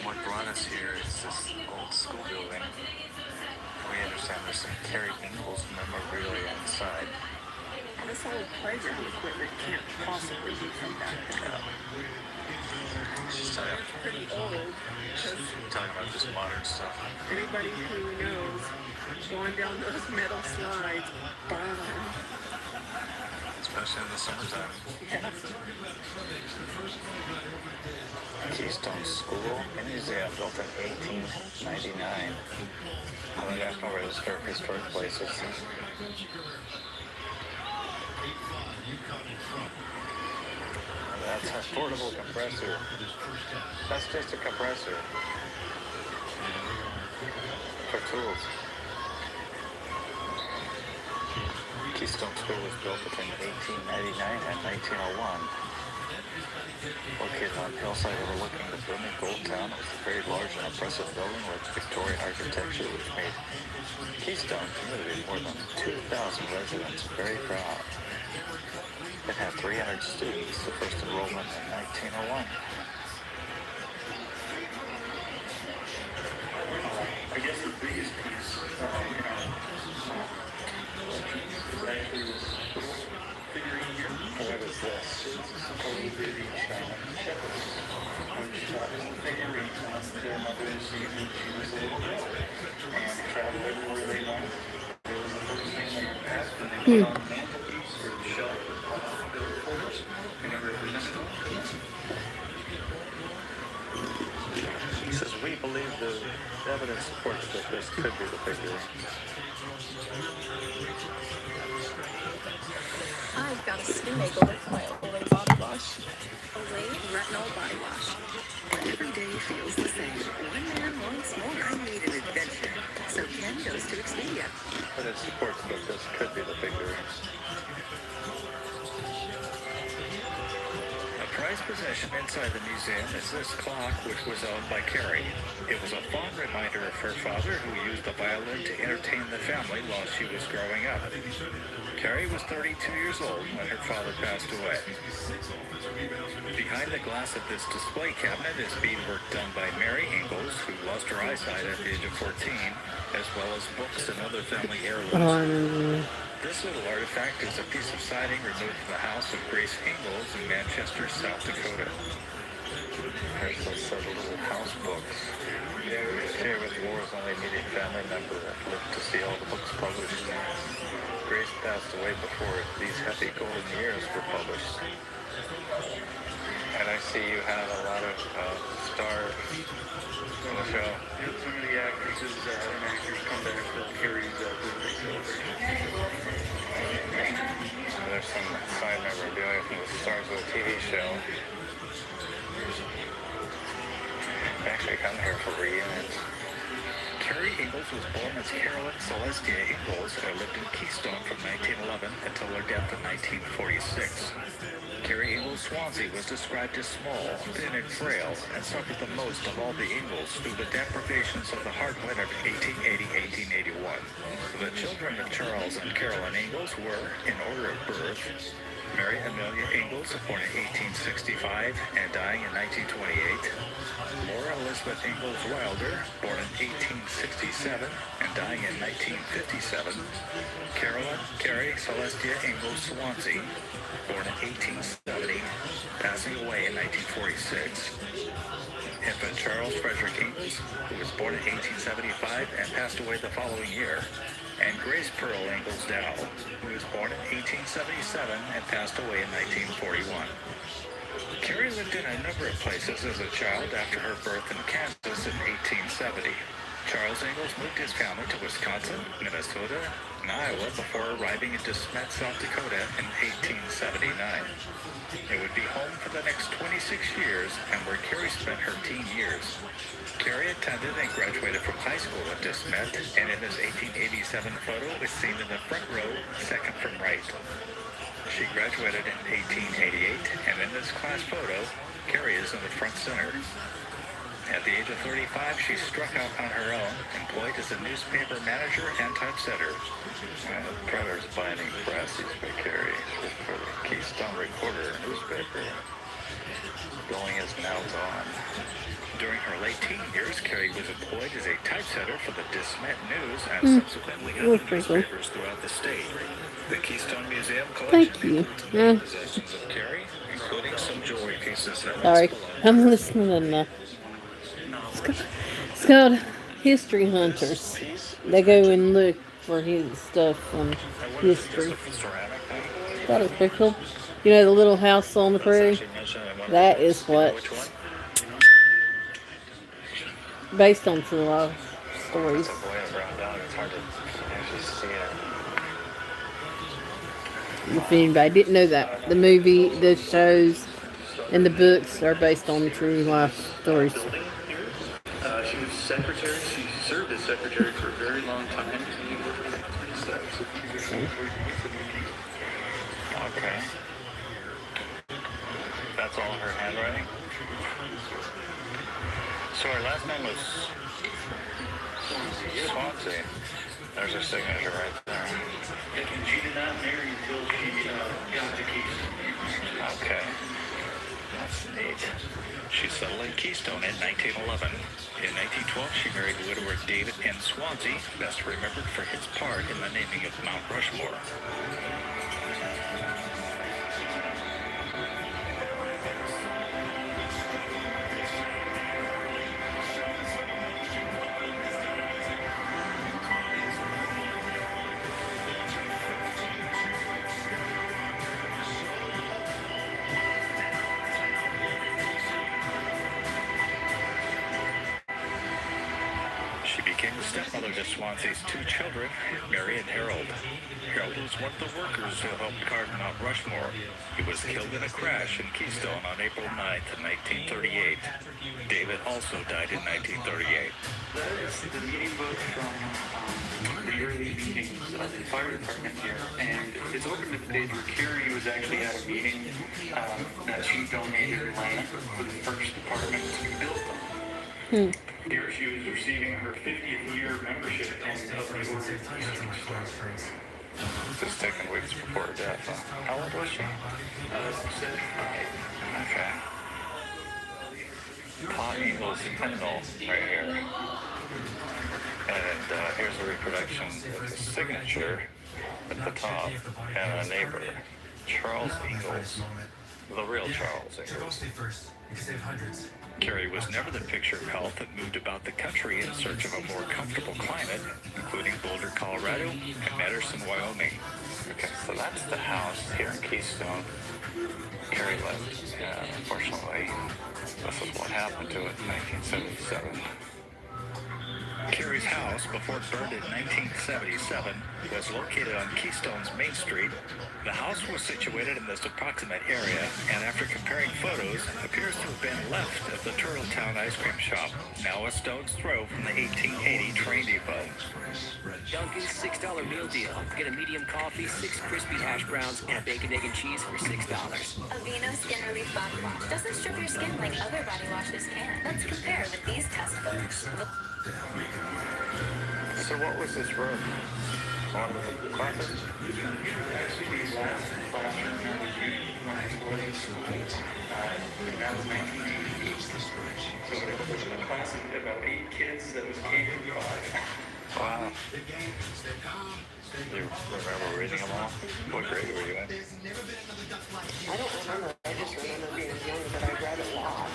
What brought us here is this old school building. We understand there's some Carrie Ingalls memorabilia inside. This old playground equipment can't possibly be from back then. She's It's pretty old. talking about this modern stuff. Anybody who knows going down those metal slides burn. Especially in the summertime. Yeah. Keystone School and Museum, built in 1899. One of the National Register of Historic Places. That's a portable compressor. That's just a compressor for tools. Keystone School was built between 1899 and 1901. Located on a hillside overlooking the booming gold town, it was a very large and impressive building with Victorian architecture, which made Keystone community more than 2,000 residents very proud. It had 300 students, the first enrollment in 1901. I guess the biggest piece, is actually this little figurine here. What is this? It's a little bitty China shepherd. Their mother is Stephen. She was a little girl and traveled everywhere they went. It was the first thing they ever had when they put on the mantelpiece or the shelf or built photos and it represented them. He says, we believe the evidence supports that this could be the figure. I've got a skin makeover for my Olay body wash. Olay retinol body wash. Every day feels the same. One man wants more. I need an adventure. So Ken goes to Expedia. But it supports that this could be the figure. A prized possession inside the museum is this clock, which was owned by Carrie. It was a fond reminder of her father, who used the violin to entertain the family while she was growing up. Carrie was 32 years old when her father passed away. Behind the glass of this display cabinet is beadwork done by Mary Ingalls, who lost her eyesight at the age of 14, as well as books and other family heirlooms. This little artifact is a piece of siding removed from the house of Grace Ingalls in Manchester, South Dakota. There's a set of little house books. Carrie was Laura's only immediate family member that lived to see all the books published. Grace passed away before these happy golden years were published. And I see you have a lot of stars in the show. Some of the actresses and actors come back for Carrie's birthday celebration. There's some side memorabilia from the stars of the TV show. Actually come here for reunions. Carrie Ingalls was born as Carolyn Celestia Ingalls and lived in Keystone from 1911 until her death in 1946. Carrie Ingalls Swansea was described as small, thin, and frail, and suffered the most of all the Ingalls through the deprivations of the hard winter of 1880-1881. The children of Charles and Carolyn Ingalls were, in order of birth, Mary Amelia Ingalls, born in 1865 and dying in 1928. Laura Elizabeth Ingalls Wilder, born in 1867 and dying in 1957. Carolyn Carrie Celestia Ingalls Swansea, born in 1870, passing away in 1946. Infant Charles Frederick Ingalls, who was born in 1875 and passed away the following year. And Grace Pearl Ingalls Dow, who was born in 1877 and passed away in 1941. Carrie lived in a number of places as a child after her birth in Kansas in 1870. Charles Ingalls moved his family to Wisconsin, Minnesota, and Iowa before arriving in De Smet, South Dakota in 1879. It would be home for the next 26 years and where Carrie spent her teen years. Carrie attended and graduated from high school at De Smet, and in this 1887 photo is seen in the front row, second from right. She graduated in 1888, and in this class photo, Carrie is in the front center. At the age of 35, she struck out on her own, employed as a newspaper manager and typesetter. Predators binding press used by Carrie for the Keystone Recorder newspaper. Going is now gone. During her late teen years, Carrie was employed as a typesetter for the De Smet News and subsequently other newspapers throughout the state. The Keystone Museum collection includes possessions of Carrie, including some jewelry pieces that Sorry, I'm listening enough. It's called History Hunters. They go and look for his stuff from history. That is pretty cool. You know the little house on the prairie? That is what based on true life stories. If anybody didn't know that, the movie, the shows, and the books are based on true life stories. She was secretary. She served as secretary for a very long time. Okay. That's all her handwriting? So her last name was Swansea. There's her signature right there. And she did not marry until she got to Keystone. Okay. That's neat. She settled in Keystone in 1911. In 1912, she married widower David N. Swansea, best remembered for his part in the naming of Mount Rushmore. stepmother to Swansea's two children, Mary and Harold. Harold was one of the workers who helped carve Mount Rushmore. He was killed in a crash in Keystone on April 9th, 1938. David also died in 1938. That is the meeting book from the early meetings of the fire department here, and it's open to the page where Carrie was actually at a meeting that she donated land for the first department to be built on. Here she was receiving her 50th year membership in the Order of Eastern Star. Just taking weeks before her death. Huh? How old was she? 75. Okay. Pot Eagles hymnal right here. And here's a reproduction of the signature at the top and a neighbor. Charles Ingalls. The real Charles Ingalls. Carrie was never the picture of health that moved about the country in search of a more comfortable climate, including Boulder, Colorado, and Madison, Wyoming. Okay, so that's the house here in Keystone. Carrie lived, and unfortunately, this is what happened to it in 1977. Carrie's house, before it burned in 1977, was located on Keystone's Main Street. The house was situated in this approximate area, and after comparing photos, appears to have been left of the Turtletown ice cream shop, now a stone's throw from the 1880 train depot. Dunkin's $6 meal deal. Get a medium coffee, 6 crispy hash browns, and a bacon, egg, and cheese for $6. Aveeno Skin Relief Body Wash doesn't strip your skin like other body washes can. Let's compare with these test photos. So what was this room? One of the classes? Actually, the last classroom I was using when I was in school, that was 1988. So there was a class of about 8 kids that was K through 5. Wow. You remember reading them all? What grade were you in? I don't remember. I just remember being young, but I read a lot.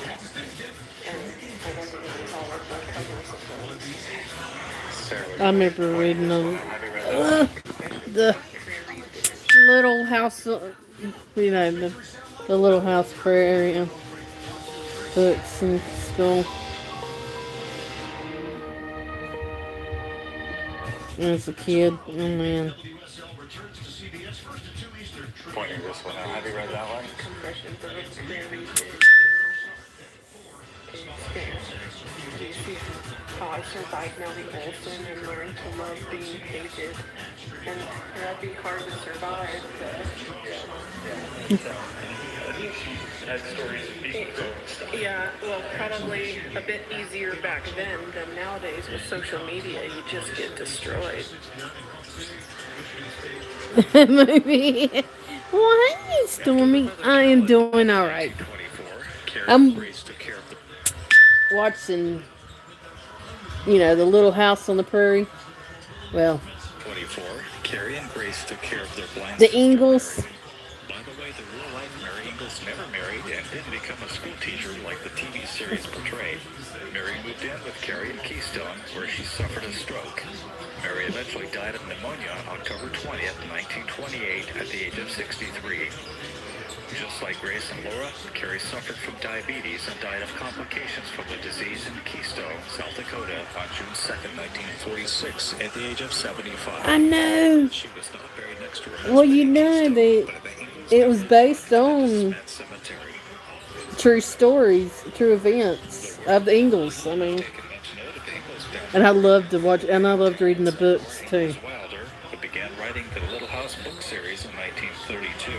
And I wasn't even tall like my cousins. I remember reading the little house, you know, the little house prairie books in school. As a kid, oh man. Pointing this one out. Have you read that one? Confessions of a Very How I survived Nellie Olson and learned to love being hated. And that'd be hard to survive, yeah, well, probably a bit easier back then than nowadays with social media. You just get destroyed. Maybe. Well, hey, Stormy. I am doing all right. I'm watching, you know, the Little House on the Prairie. Well, 24. Carrie and Grace took care of their blind the Ingalls. By the way, the real-life Mary Ingalls never married and didn't become a school teacher like the TV series portrayed. Mary moved in with Carrie in Keystone, where she suffered a stroke. Mary eventually died of pneumonia on October 20th, 1928, at the age of 63. Just like Grace and Laura, Carrie suffered from diabetes and died of complications from the disease in Keystone, South Dakota, on June 2nd, 1946, at the age of 75. I know. She was not buried next to her. Well, you know, it was based on true stories, true events of the Ingalls. I mean, and I loved to watch, and I loved reading the books too. Wilder, who began writing the Little House book series in 1932.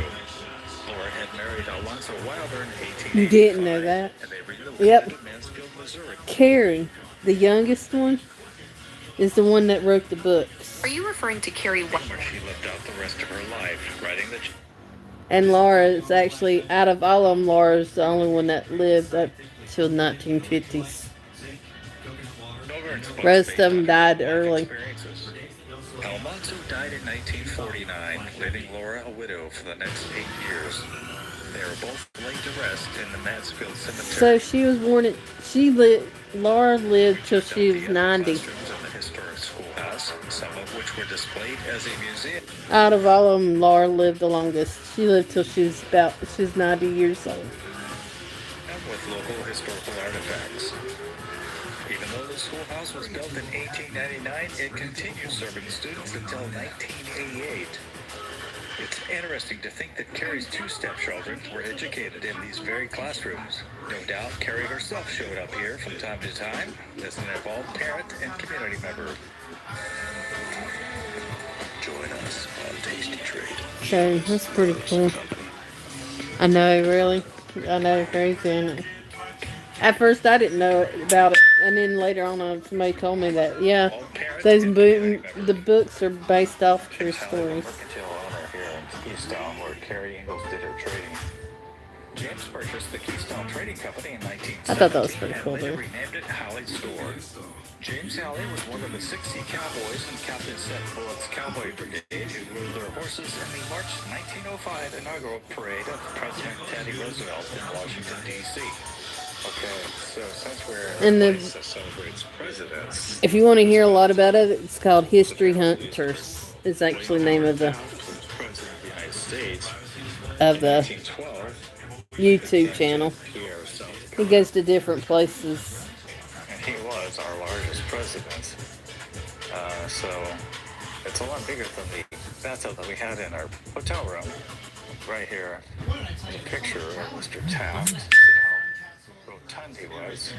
Laura had married Alonzo Wilder in 1885. You didn't know that? Yep. Carrie, the youngest one, is the one that wrote the books. Are you referring to Carrie Where she lived out the rest of her life, writing the... And Laura is actually, out of all of them, Laura's the only one that lived up till 1950s. The rest of them died early. Alonzo died in 1949, leaving Laura a widow for the next 8 years. They were both laid to rest in the Mansfield Cemetery. So she was born at, Laura lived till she was 90. Some of which were displayed as a museum. Out of all of them, Laura lived the longest. She lived till she was 90 years old. And with local historical artifacts. Even though The schoolhouse was built in 1899 and continued serving students until 1988. It's interesting to think that Carrie's two stepchildren were educated in these very classrooms. No doubt Carrie herself showed up here from time to time as an involved parent and community member. Join us on Tasty Treat. Okay, that's pretty cool. I know, really. I know, crazy, isn't it? At first, I didn't know about it, and then later on, somebody told me that, yeah, the books are based off true stories. Mercantile owner here in Keystone, where Carrie Ingalls did her trading. James purchased the Keystone Trading Company in 1970 I thought that was pretty cool, and later dude. renamed it Halley's Store. James Halley was one of the 60 cowboys in Captain Seth Bullock's Cowboy Brigade who rode their horses in the March 1905 inaugural parade of President Teddy Roosevelt in Washington, D.C. Okay, so since we're And in a place that celebrates presidents, if you want to hear a lot about it, it's called History Hunters. It's actually the name of the President of the United States, of the 1912, YouTube channel. Pierre South He goes to different places. and he was our largest president. So it's a lot bigger than the bathtub that we had in our hotel room. Right here, a picture of Mr. Taft. See how rotund he was.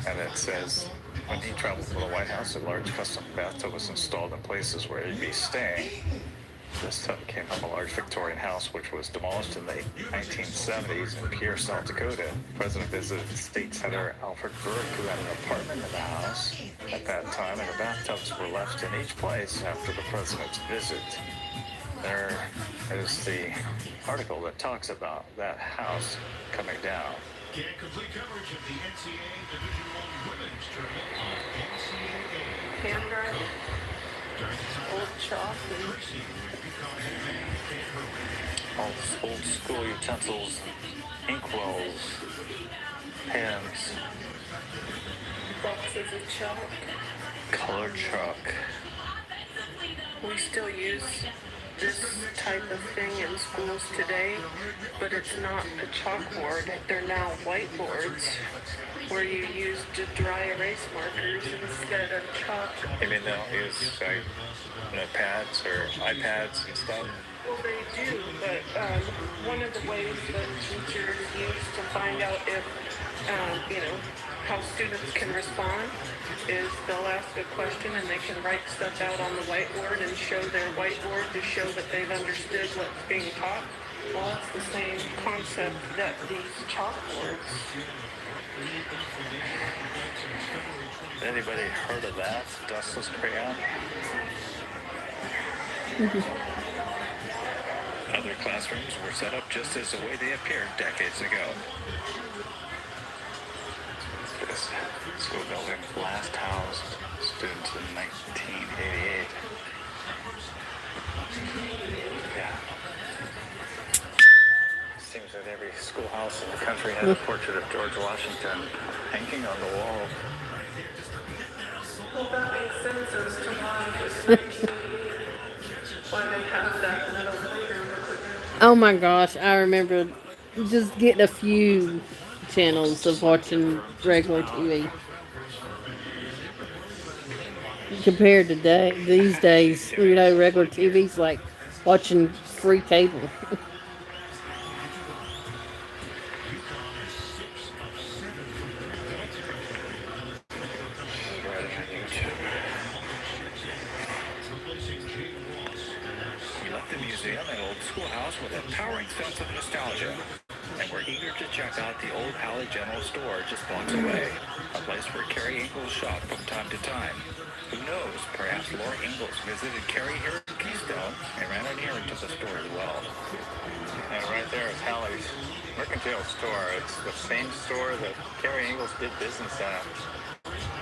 And it says, when he traveled to the White House, a large custom bathtub was installed in places where he'd be staying. This tub came from a large Victorian house which was demolished in the 1970s in Pierre, South Dakota. The president visited State Senator Alfred Burke, who had an apartment in the house at that time, and the bathtubs were left in each place after the president's visit. There is the article that talks about that house coming down. Get complete coverage of the NCAA Division I women's tournament. NCAA. Handwriting, old chalk, All old school utensils, inkwells, pens, boxes of chalk. color chalk. We still use this type of thing in schools today, but it's not a chalkboard. They're now whiteboards where you use dry erase markers instead of chalk. You mean they'll use like notepads or iPads and stuff? Well, they do, but one of the ways that teachers use to find out if, how students can respond is they'll ask a question and they can write stuff out on the whiteboard and show their whiteboard to show that they've understood what's being taught. Well, it's the same concept that these chalkboards. Anybody heard of that? Dustless crayon? Other classrooms were set up just as the way they appeared decades ago. This school building last housed students in 1988. Yeah. Seems that every schoolhouse in the country had a portrait of George Washington hanging on the wall. Well, that makes sense as to why they have that metal playground equipment. Oh my gosh, I remember just getting a few channels of watching regular TV. Compared to these days, regular TV's like watching free cable. We left the museum and old schoolhouse with a towering sense of nostalgia, and we're eager to check out the old Halley General Store just blocks away, a place where Carrie Ingalls shopped from time to time. Who knows, perhaps Laura Ingalls visited Carrie here in Keystone and ran in here into the store as well. And right there is Halley's Mercantile Store. It's the same store that Carrie Ingalls did business at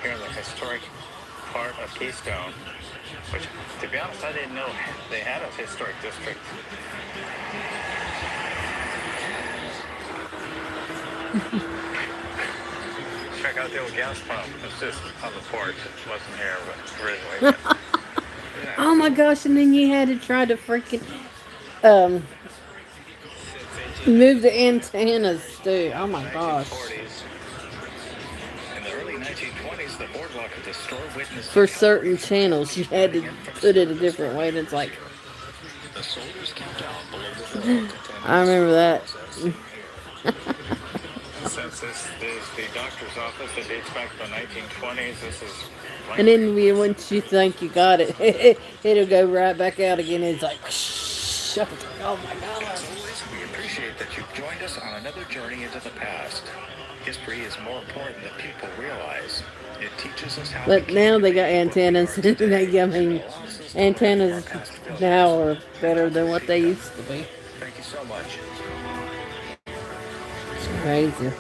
here in the historic part of Keystone, which, to be honest, I didn't know they had a historic district. Check out the old gas pump. It's just on the porch. It wasn't here originally. But, Oh my gosh, and then you had to try to freaking move the antennas too. Oh my gosh. In the early 1920s, the store witnessed For certain channels, you had to put it a different way. And it's like, the soldier's countdown below the fold I remember that. Since this is the doctor's office that dates back to the 1920s, this is And then once you think you got it, it'll go right back out again. It's like, shh. Oh my God. As always, we appreciate that you've joined us on another journey into the past. History is more important than people realize. It teaches us how. But now they got antennas. Antennas now are better than what they used to be. Thank you so much. It's crazy.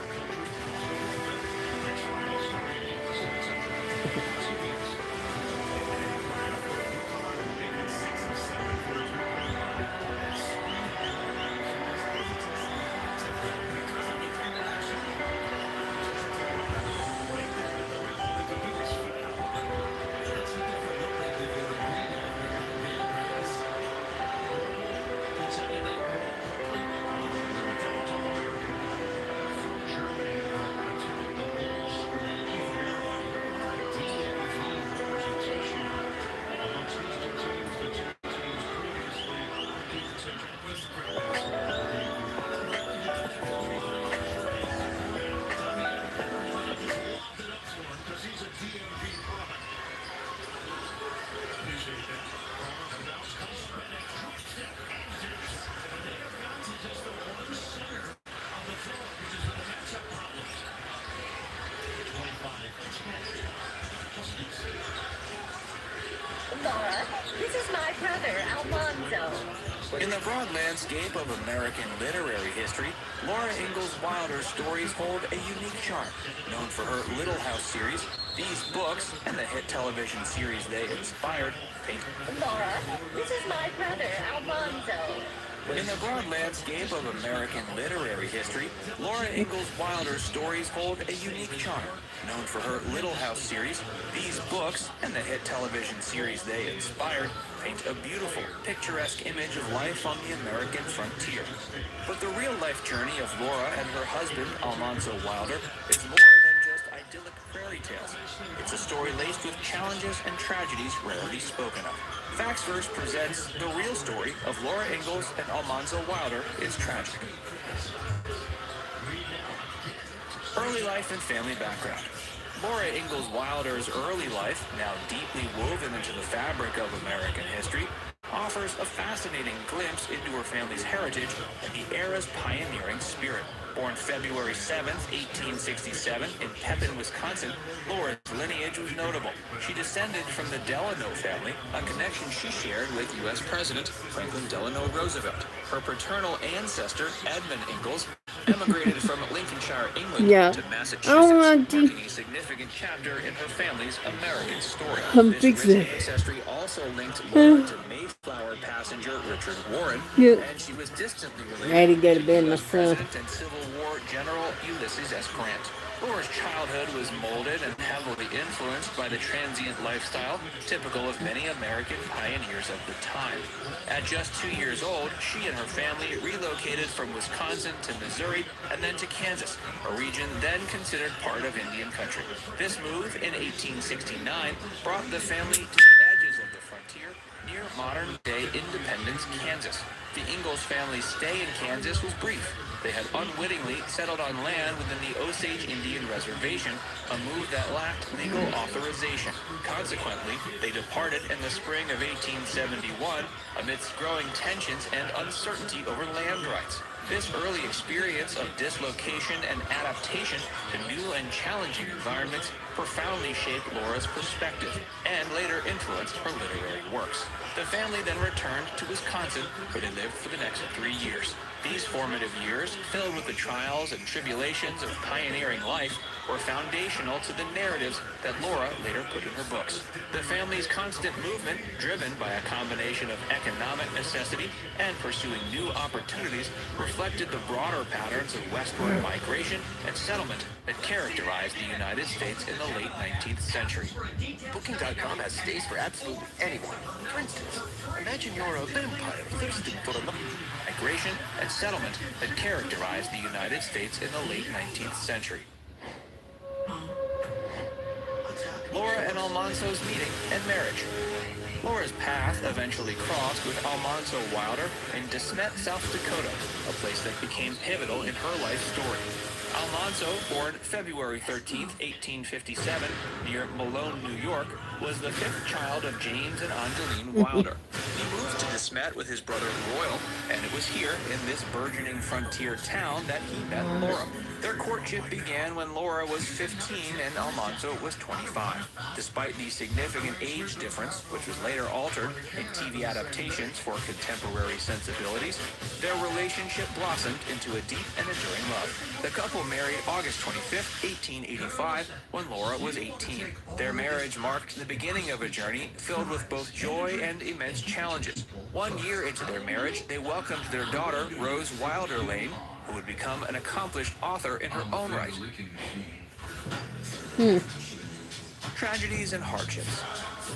Laura, this is my brother, Alfonso. In the broad landscape of American literary history, Laura Ingalls Wilder's stories hold a unique charm. Known for her Little House series, these books, and the hit television series they inspired, paint. Laura, this is my brother, Alfonso. In the broad landscape of American literary history, Laura Ingalls Wilder's stories hold a unique charm. Known for her Little House series, these books, and the hit television series they inspired, paint a beautiful, picturesque image of life on the American frontier. But the real-life journey of Laura and her husband, Alfonso Wilder, is more than just idyllic fairy tales. It's a story laced with challenges and tragedies rarely spoken of. Facts Verse presents the real story of Laura Ingalls and Alfonso Wilder is tragic. Early life and family background. Laura Ingalls Wilder's early life, now deeply woven into the fabric of American history, offers a fascinating glimpse into her family's heritage and the era's pioneering spirit. Born February 7, 1867, in Pepin, Wisconsin, Laura's lineage was notable. She descended from the Delano family, a connection she shared with U.S. President Franklin Delano Roosevelt. Her paternal ancestor, Edmund Ingalls, emigrated from Lincolnshire, England, to Massachusetts, marking a significant chapter in her family's American story. This rich ancestry also linked Laura to Mayflower passenger Richard Warren, and she was distantly related to U.S. President and Civil War General Ulysses S. Grant. Laura's childhood was molded and heavily influenced by the transient lifestyle typical of many American pioneers of the time. At just 2 years old, she and her family relocated from Wisconsin to Missouri and then to Kansas, a region then considered part of Indian country. This move in 1869 brought the family to the edges of the frontier near modern-day Independence, Kansas. The Ingalls family's stay in Kansas was brief. They had unwittingly settled on land within the Osage Indian Reservation, a move that lacked legal authorization. Consequently, they departed in the spring of 1871 amidst growing tensions and uncertainty over land rights. This early experience of dislocation and adaptation to new and challenging environments profoundly shaped Laura's perspective and later influenced her literary works. The family then returned to Wisconsin, where they lived for the next 3 years. These formative years, filled with the trials and tribulations of pioneering life, were foundational to the narratives that Laura later put in her books. The family's constant movement, driven by a combination of economic necessity and pursuing new opportunities, reflected the broader patterns of westward migration and settlement that characterized the United States in the late 19th century. Booking.com has stays for absolutely anyone. For instance, imagine you're a vampire thirsting for a migration and settlement that characterized the United States in the late 19th century. Laura and Almanzo's meeting and marriage. Laura's path eventually crossed with Almanzo Wilder in De Smet, South Dakota, a place that became pivotal in her life story. Almanzo, born February 13, 1857, near Malone, New York, was the fifth child of James and Angeline Wilder. He moved to De Smet with his brother Royal, and it was here, in this burgeoning frontier town, that he met Laura. Their courtship began when Laura was 15 and Almanzo was 25. Despite the significant age difference, which was later altered in TV adaptations for contemporary sensibilities, their relationship blossomed into a deep and enduring love. The couple married August 25, 1885, when Laura was 18. Their marriage marked the beginning of a journey filled with both joy and immense challenges. 1 year into their marriage, they welcomed their daughter, Rose Wilder Lane, who would become an accomplished author in her own right. Tragedies and hardships.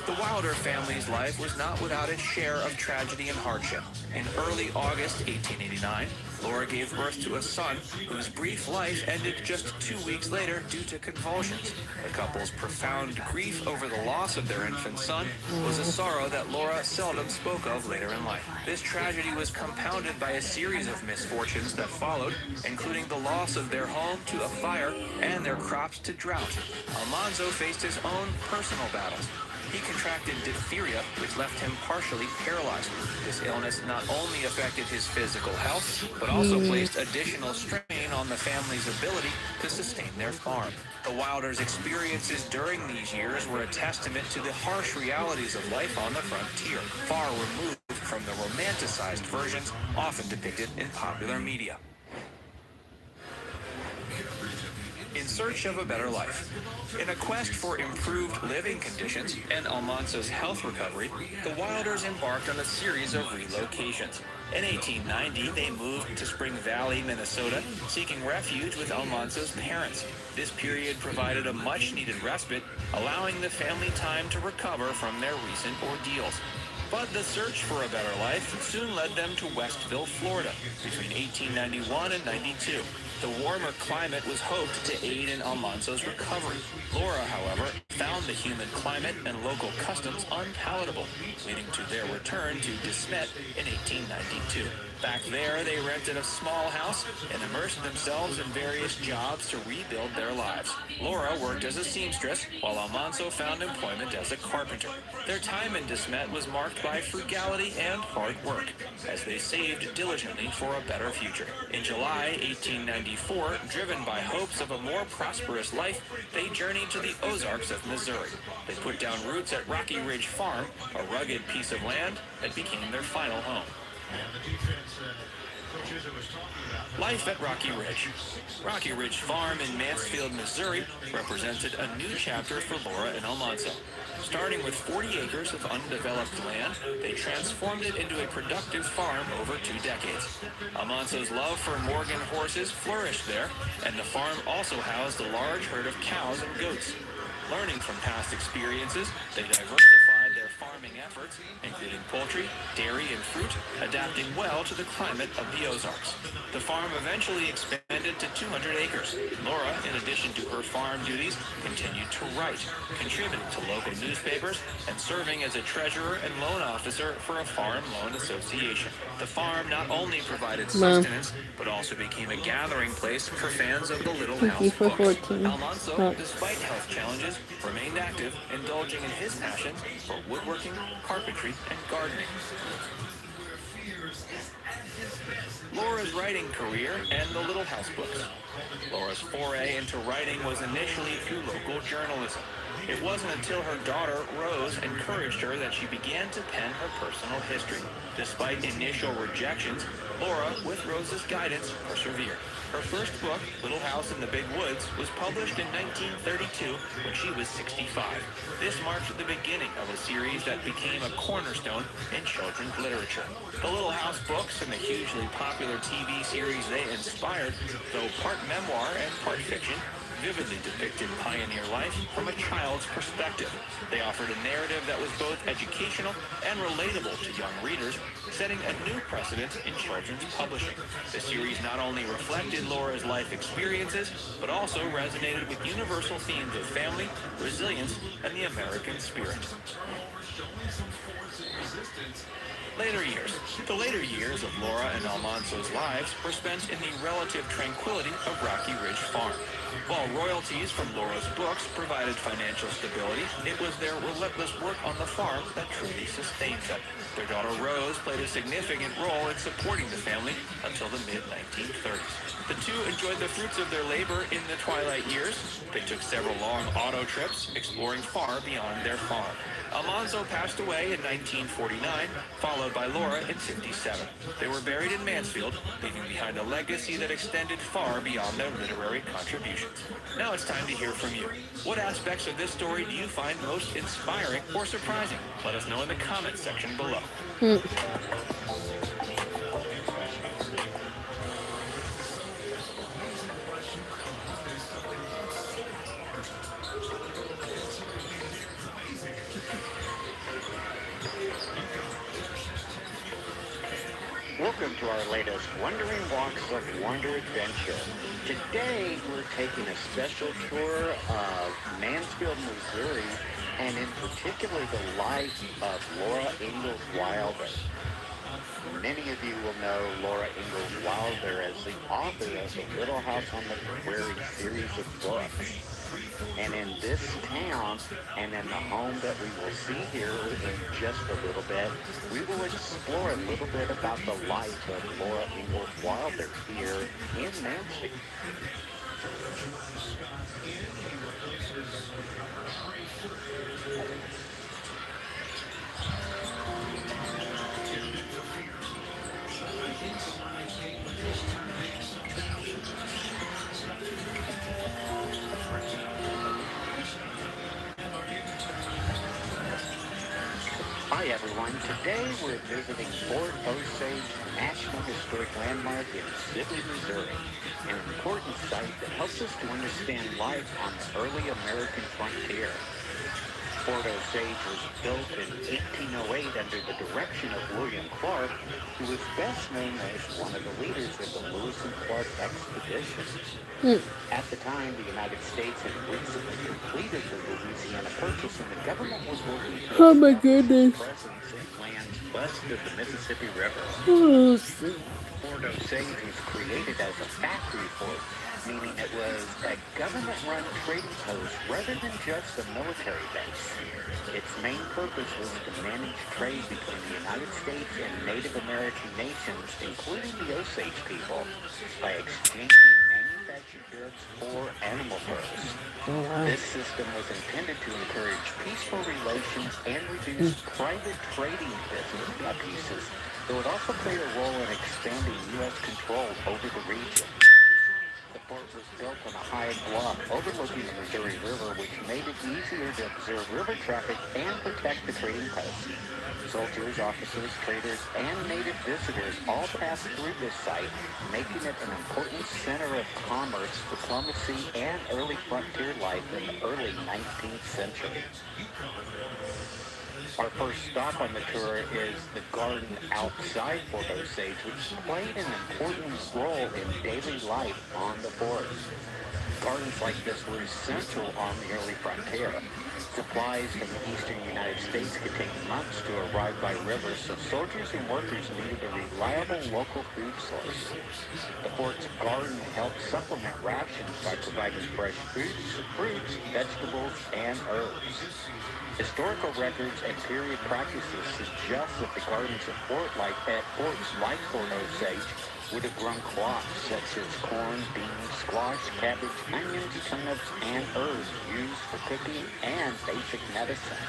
The Wilder family's life was not without its share of tragedy and hardship. In early August 1889, Laura gave birth to a son whose brief life ended just 2 weeks later due to convulsions. The couple's profound grief over the loss of their infant son was a sorrow that Laura seldom spoke of later in life. This tragedy was compounded by a series of misfortunes that followed, including the loss of their home to a fire and their crops to drought. Almanzo faced his own personal battles. He contracted diphtheria, which left him partially paralyzed. This illness not only affected his physical health, but also placed additional strain on the family's ability to sustain their farm. The Wilders' experiences during these years were a testament to the harsh realities of life on the frontier, far removed from the romanticized versions often depicted in popular media. In search of a better life. In a quest for improved living conditions and Almanzo's health recovery, the Wilders embarked on a series of relocations. In 1890, they moved to Spring Valley, Minnesota, seeking refuge with Almanzo's parents. This period provided a much-needed respite, allowing the family time to recover from their recent ordeals. But the search for a better life soon led them to Westville, Florida, between 1891 and 92. The warmer climate was hoped to aid in Almanzo's recovery. Laura, however, found the humid climate and local customs unpalatable, leading to their return to De Smet in 1892. Back there, they rented a small house and immersed themselves in various jobs to rebuild their lives. Laura worked as a seamstress, while Almanzo found employment as a carpenter. Their time in De Smet was marked by frugality and hard work, as they saved diligently for a better future. In July 1894, driven by hopes of a more prosperous life, they journeyed to the Ozarks of Missouri. They put down roots at Rocky Ridge Farm, a rugged piece of land that became their final home. Life at Rocky Ridge. Rocky Ridge Farm in Mansfield, Missouri represented a new chapter for Laura and Almanzo. Starting with 40 acres of undeveloped land, they transformed it into a productive farm over 2 decades. Almanzo's love for Morgan horses flourished there, and the farm also housed a large herd of cows and goats. Learning from past experiences, they diversified their farming efforts, including poultry, dairy, and fruit, adapting well to the climate of the Ozarks. The farm eventually expanded to 200 acres. Laura, in addition to her farm duties, continued to write, contributing to local newspapers, and serving as a treasurer and loan officer for a farm loan association. The farm not only provided sustenance, but also became a gathering place for fans of the Little House books. Almanzo, despite health challenges, remained active, indulging in his passion for woodworking, carpentry, and gardening. Laura's writing career and the Little House books. Laura's foray into writing was initially through local journalism. It wasn't until her daughter, Rose, encouraged her that she began to pen her personal history. Despite initial rejections, Laura, with Rose's guidance, persevered. Her first book, Little House in the Big Woods, was published in 1932 when she was 65. This marked the beginning of a series that became a cornerstone in children's literature. The Little House books and the hugely popular TV series they inspired, though part memoir and part fiction, vividly depicted pioneer life from a child's perspective. They offered a narrative that was both educational and relatable to young readers, setting a new precedent in children's publishing. The series not only reflected Laura's life experiences, but also resonated with universal themes of family, resilience, and the American spirit. Later years. The later years of Laura and Almanzo's lives were spent in the relative tranquility of Rocky Ridge Farm. While royalties from Laura's books provided financial stability, it was their relentless work on the farm that truly sustained them. Their daughter Rose played a significant role in supporting the family until the mid-1930s. The two enjoyed the fruits of their labor in the twilight years. They took several long auto trips, exploring far beyond their farm. Almanzo passed away in 1949, followed by Laura in 1957. They were buried in Mansfield, leaving behind a legacy that extended far beyond their literary contributions. Now it's time to hear from you. What aspects of this story do you find most inspiring or surprising? Let us know in the comments section below. Welcome to our latest Wandering Walks of Wonder adventure. Today we're taking a special tour of Mansfield, Missouri, and in particular the life of Laura Ingalls Wilder. Many of you will know Laura Ingalls Wilder as the author of the Little House on the Prairie series of books. And in this town, and in the home that we will see here in just a little bit, we will explore a little bit about the life of Laura Ingalls Wilder here in Mansfield. Hi everyone, today we're visiting Fort Osage National Historic Landmark in Sydney, Missouri, an important site that helps us to understand life on the early American frontier. Fort Osage was built in 1808 under the direction of William Clark, who was best known as one of the leaders of the Lewis and Clark expedition. At the time, the United States had recently completed the Louisiana Purchase, and the government was working to establish a presence in lands west of the Mississippi River. Fort Osage was created as a factory fort, meaning it was a government-run trading post rather than just a military base. Its main purpose was to manage trade between the United States and Native American nations, including the Osage people, by exchanging manufactured goods for animal furs. This system was intended to encourage peaceful relations and reduce private trading business abuses, though it also played a role in expanding U.S. control over the region. The fort was built on a high bluff overlooking the Missouri River, which made it easier to observe river traffic and protect the trading post. Soldiers, officers, traders, and native visitors all passed through this site, making it an important center of commerce, diplomacy, and early frontier life in the early 19th century. Our first stop on the tour is the garden outside Fort Osage, which played an important role in daily life on the fort. Gardens like this were essential on the early frontier. Supplies from the eastern United States could take months to arrive by river, so soldiers and workers needed a reliable local food source. The fort's garden helped supplement rations by providing fresh fruits, vegetables, and herbs. Historical records and period practices suggest that the gardens at forts like Fort Osage would have grown crops such as corn, beans, squash, cabbage, onions, turnips, and herbs used for cooking and basic medicine.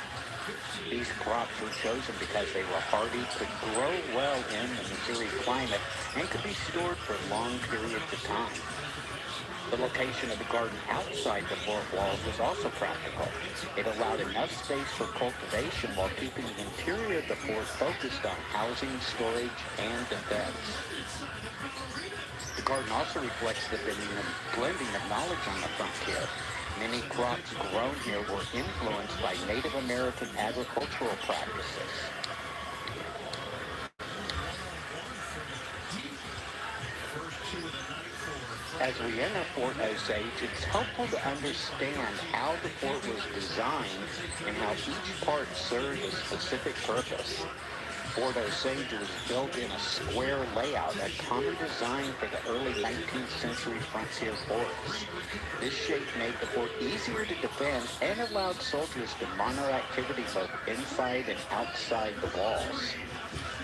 These crops were chosen because they were hardy, could grow well in the Missouri climate, and could be stored for long periods of time. The location of the garden outside the fort walls was also practical. It allowed enough space for cultivation while keeping the interior of the fort focused on housing, storage, and defense. The garden also reflects the blending of knowledge on the frontier. Many crops grown here were influenced by Native American agricultural practices. As we enter Fort Osage, it's helpful to understand how the fort was designed and how each part served a specific purpose. Fort Osage was built in a square layout, a common design for the early 19th century frontier forts. This shape made the fort easier to defend and allowed soldiers to monitor activity both inside and outside the walls.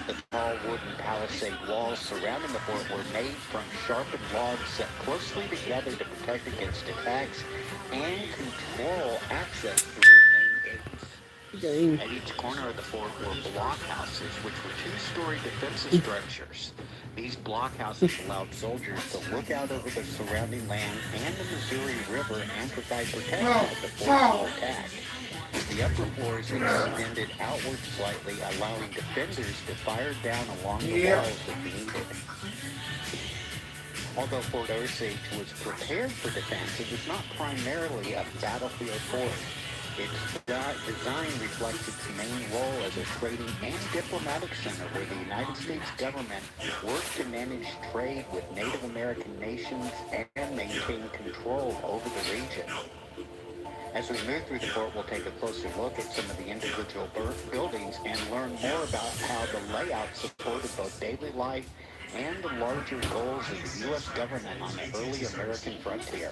The tall wooden palisade walls surrounding the fort were made from sharpened logs set closely together to protect against attacks and control access through main gates. At each corner of the fort were blockhouses, which were two-story defensive structures. These blockhouses allowed soldiers to look out over the surrounding land and the Missouri River and provide protection if the fort was attacked. The upper floors extended outward slightly, allowing defenders to fire down along the walls if needed. Although Fort Osage was prepared for defense, it was not primarily a battlefield fort. Its design reflects its main role as a trading and diplomatic center where the United States government worked to manage trade with Native American nations and maintain control over the region. As we move through the fort, we'll take a closer look at some of the individual buildings and learn more about how the layout supported both daily life and the larger goals of the U.S. government on the early American frontier.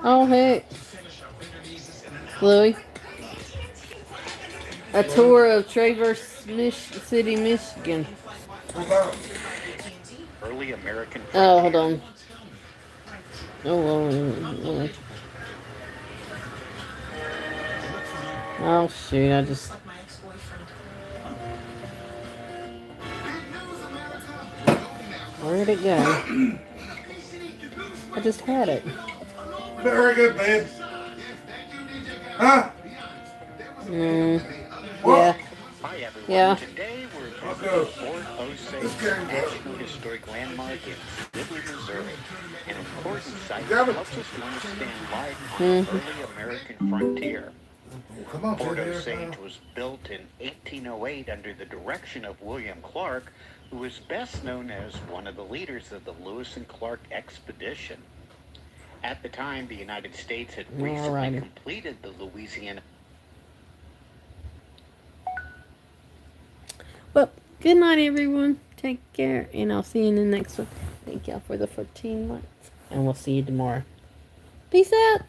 Oh, hey. Louie. A tour of Traverse City, Michigan. Early American frontier. Oh, hold on. Oh, oh shoot, I just... Where'd it go? I just had it. Very good, babe. Huh? Yeah. Hi everyone. Yeah. Today we're visiting Fort Osage, a National Historic Landmark in Sibley, Missouri, an important site that helps us to understand life on the early American frontier. Fort Osage was built in 1808 under the direction of William Clark, who is best known as one of the leaders of the Lewis and Clark expedition. At the time, the United States had recently completed the Louisiana. Well, good night, everyone. Take care, and I'll see you in the next one. Thank y'all for the 14 months, and we'll see you tomorrow. Peace out.